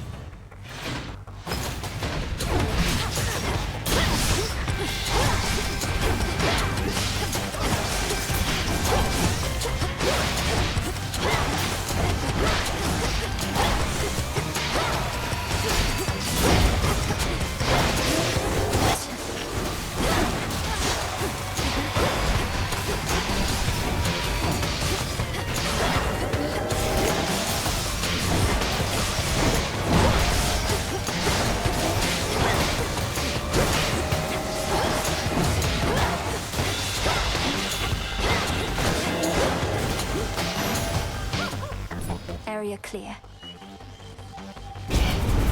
Area clear.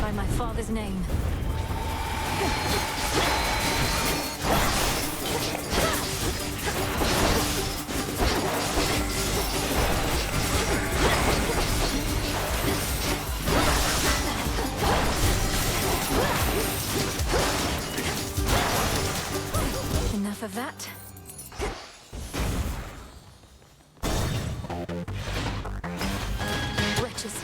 By my father's name. Enough of that. Wretches.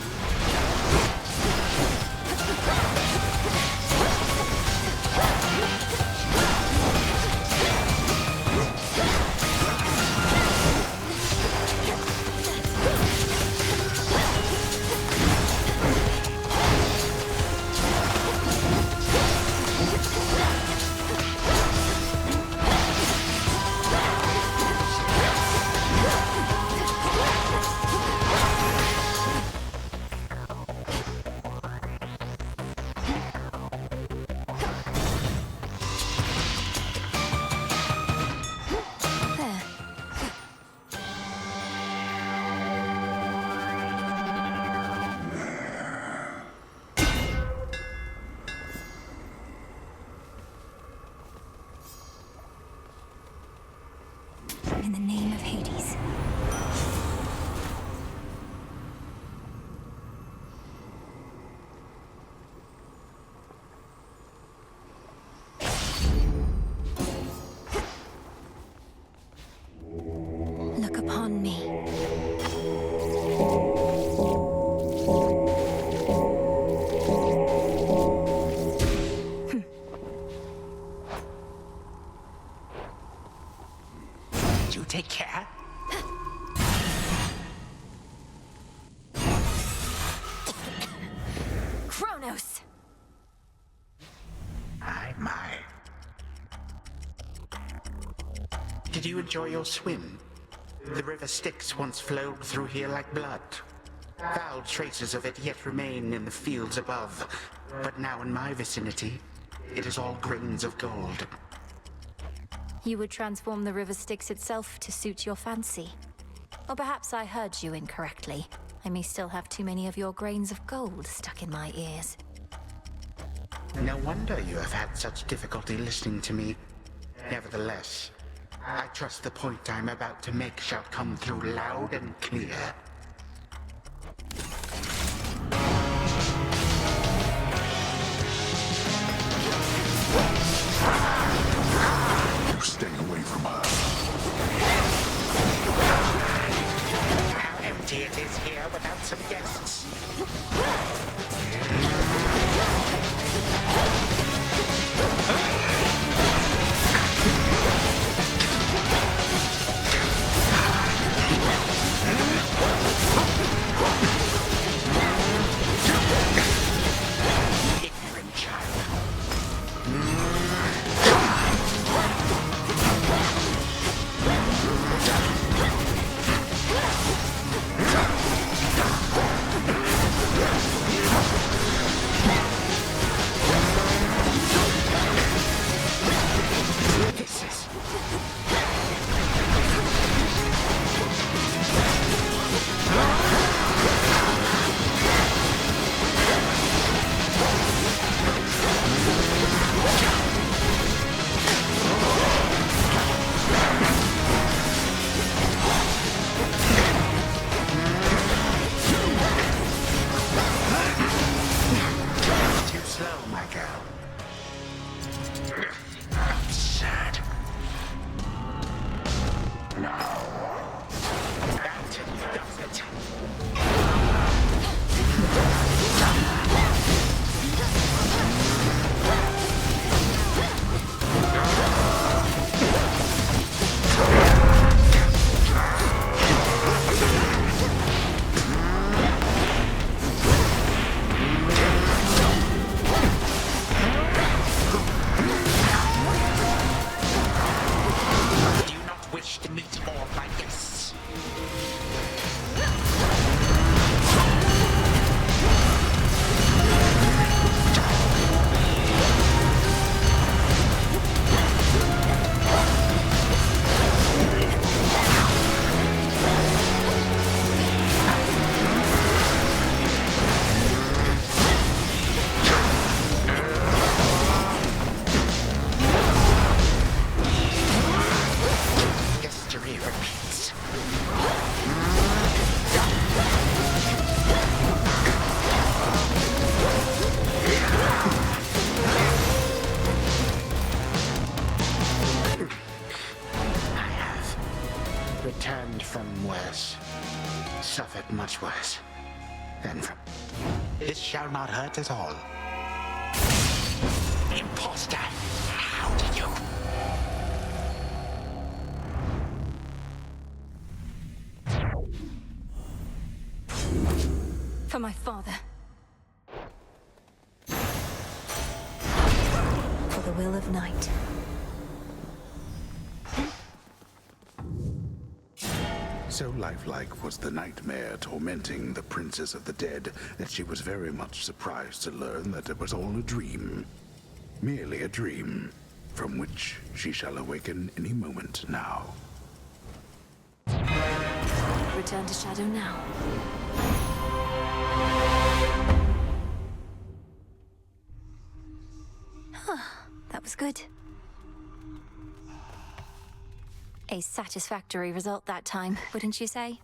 on me. You take care. Kronos! My. Did you enjoy your swim? The river Styx once flowed through here like blood. Foul traces of it yet remain in the fields above, but now in my vicinity, it is all grains of gold. You would transform the river Styx itself to suit your fancy. Or perhaps I heard you incorrectly. I may still have too many of your grains of gold stuck in my ears. No wonder you have had such difficulty listening to me. Nevertheless, I trust the point I'm about to make shall come through loud and clear. You stay away from her. How empty it is here without some guests. Ignorant child. This is... Too slow, my girl. Absurd. Now. That does it. Do you not wish to meet all my guests? History repeats. I have returned from worse, suffered much worse than from. This shall not hurt at all. Imposter, how did you? For my father. For the will of night. So lifelike was the nightmare tormenting the Princess of the Dead that she was very much surprised to learn that it was all a dream. Merely a dream, from which she shall awaken any moment now. Return to Shadow now. That was good. A satisfactory result that time, wouldn't you say?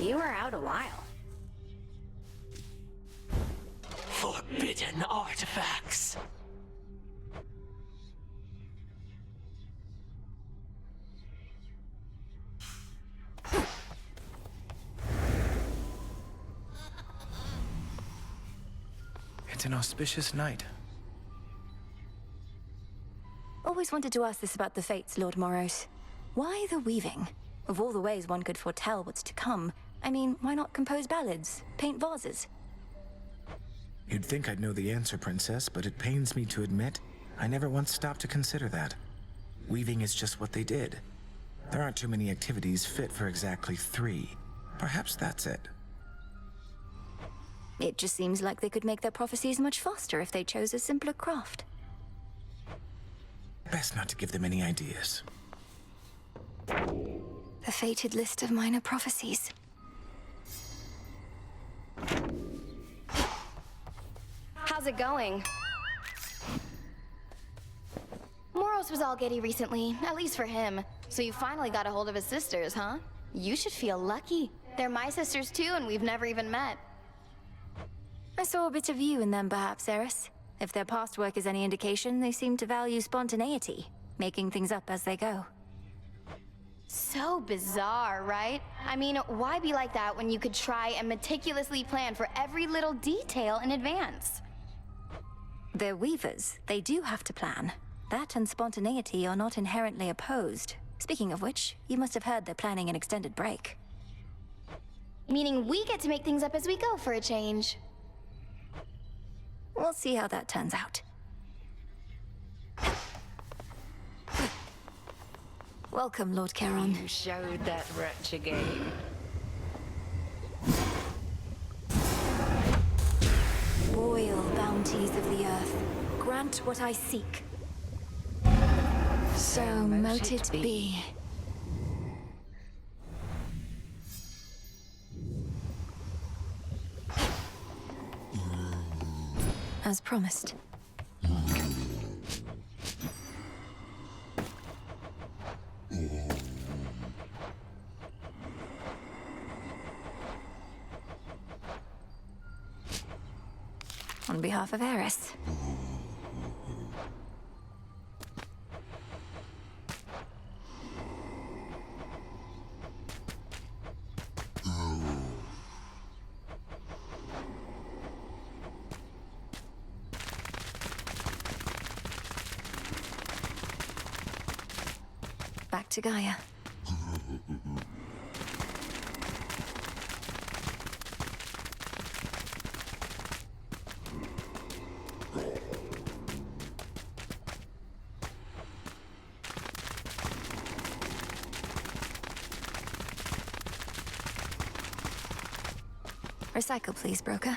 You were out a while. Forbidden artifacts. It's an auspicious night. Always wanted to ask this about the fates, Lord Moros. Why the weaving? Of all the ways one could foretell what's to come, I mean, why not compose ballads, paint vases? You'd think I'd know the answer, Princess, but it pains me to admit I never once stopped to consider that. Weaving is just what they did. There aren't too many activities fit for exactly 3. Perhaps that's it. It just seems like they could make their prophecies much faster if they chose a simpler craft. Best not to give them any ideas. The fated list of minor prophecies. How's it going? Moros was all giddy recently, at least for him. So you finally got a hold of his sisters, huh? You should feel lucky. They're my sisters too, and we've never even met. I saw a bit of you in them, perhaps, Eris. If their past work is any indication, they seem to value spontaneity, making things up as they go. So bizarre, right? I mean, why be like that when you could try and meticulously plan for every little detail in advance? They're weavers. They do have to plan. That and spontaneity are not inherently opposed. Speaking of which, you must have heard they're planning an extended break. Meaning we get to make things up as we go for a change. We'll see how that turns out. Welcome, Lord Charon. You showed that wretch again. Royal bounties of the earth, grant what I seek. So mote it be. As promised. On behalf of Eris. Back to Gaia. Recycle, please, broker.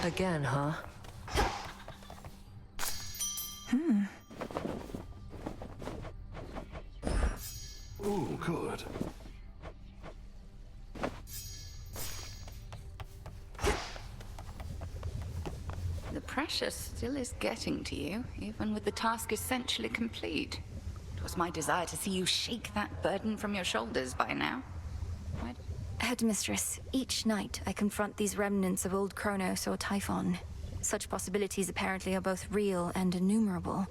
Again, huh? Oh, good. The pressure still is getting to you, even with the task essentially complete. It was my desire to see you shake that burden from your shoulders by now. Headmistress, each night I confront these remnants of old Kronos or Typhon. Such possibilities apparently are both real and innumerable,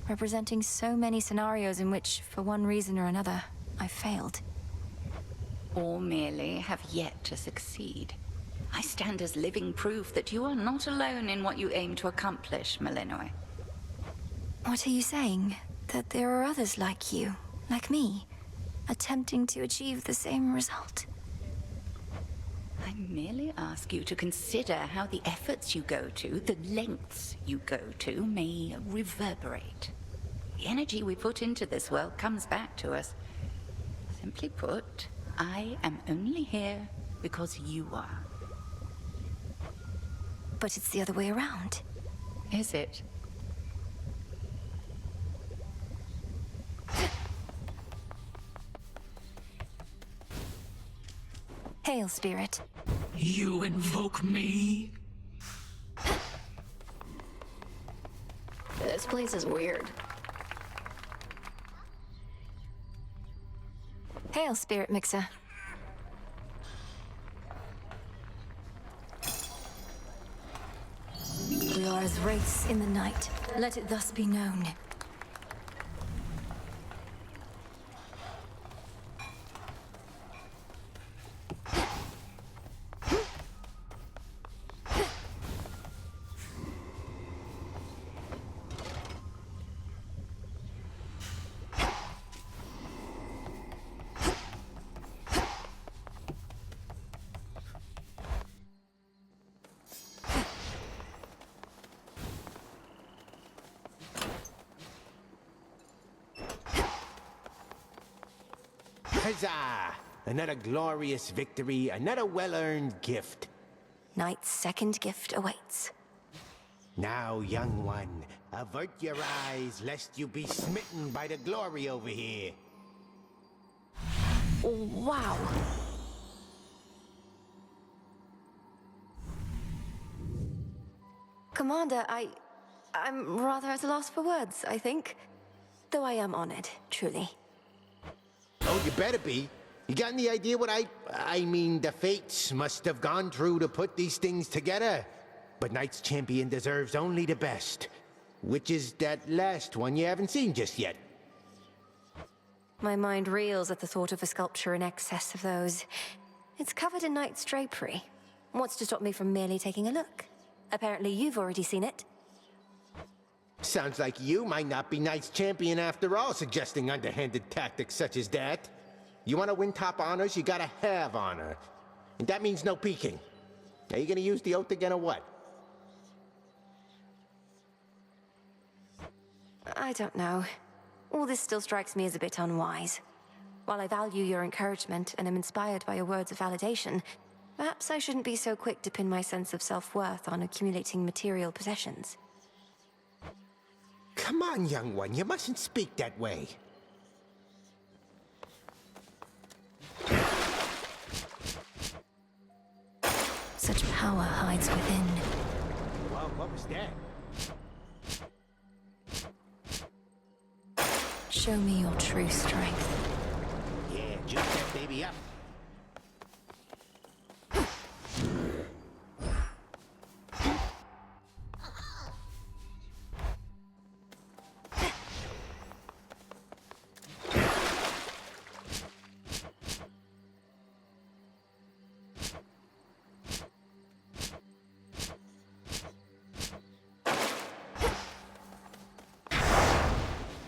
representing so many scenarios in which, for one reason or another, I failed. Or merely have yet to succeed. I stand as living proof that you are not alone in what you aim to accomplish, Malinois. What are you saying? That there are others like you, like me, attempting to achieve the same result? I merely ask you to consider how the efforts you go to, the lengths you go to, may reverberate. The energy we put into this world comes back to us. Simply put, I am only here because you are. But it's the other way around. Is it? Hail, Spirit. You invoke me? This place is weird. Hail, Spirit Mixer. We are as wraiths in the night. Let it thus be known. Huzzah! Another glorious victory, another well-earned gift. Knight's second gift awaits. Now, young one, avert your eyes lest you be smitten by the glory over here. Wow. Commander, I'm rather at a loss for words, I think. Though I am honored, truly. Oh, you better be. You got any idea what I mean, the fates must have gone through to put these things together. But Knight's champion deserves only the best. Which is that last one you haven't seen just yet. My mind reels at the thought of a sculpture in excess of those. It's covered in Knight's drapery. What's to stop me from merely taking a look? Apparently you've already seen it. Sounds like you might not be Knight's champion after all, suggesting underhanded tactics such as that. You want to win top honors, you gotta have honor. And that means no peeking. Are you gonna use the oath again or what? I don't know. All this still strikes me as a bit unwise. While I value your encouragement and am inspired by your words of validation, perhaps I shouldn't be so quick to pin my sense of self-worth on accumulating material possessions. Come on, young one, you mustn't speak that way. Such power hides within. Well, what was that? Show me your true strength. Yeah, juke that baby up.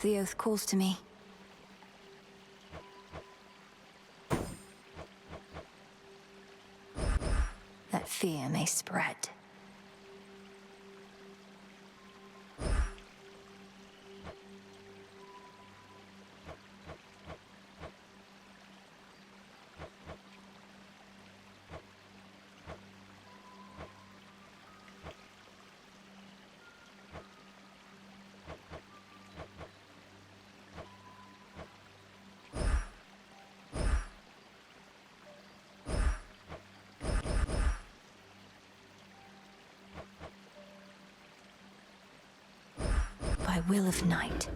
The oath calls to me. That fear may spread. By will of Night.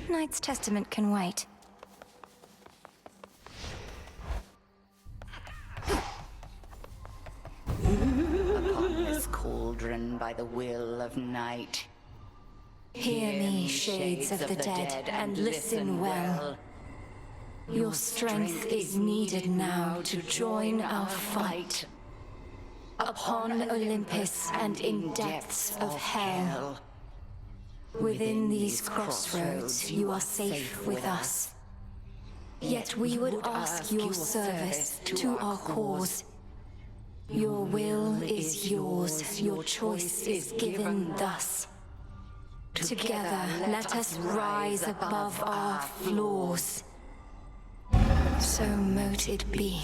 Knight's testament can wait. Upon this cauldron by the will of Night. Hear me, shades of the dead, and listen well. Your strength is needed now to join our fight. Upon Olympus and in depths of hell. Within these crossroads you are safe with us. Yet we would ask your service to our cause. Your will is yours, your choice is given thus. Together, let us rise above our flaws. So mote it be.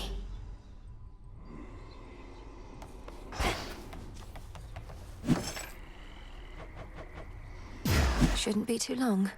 Shouldn't be too long.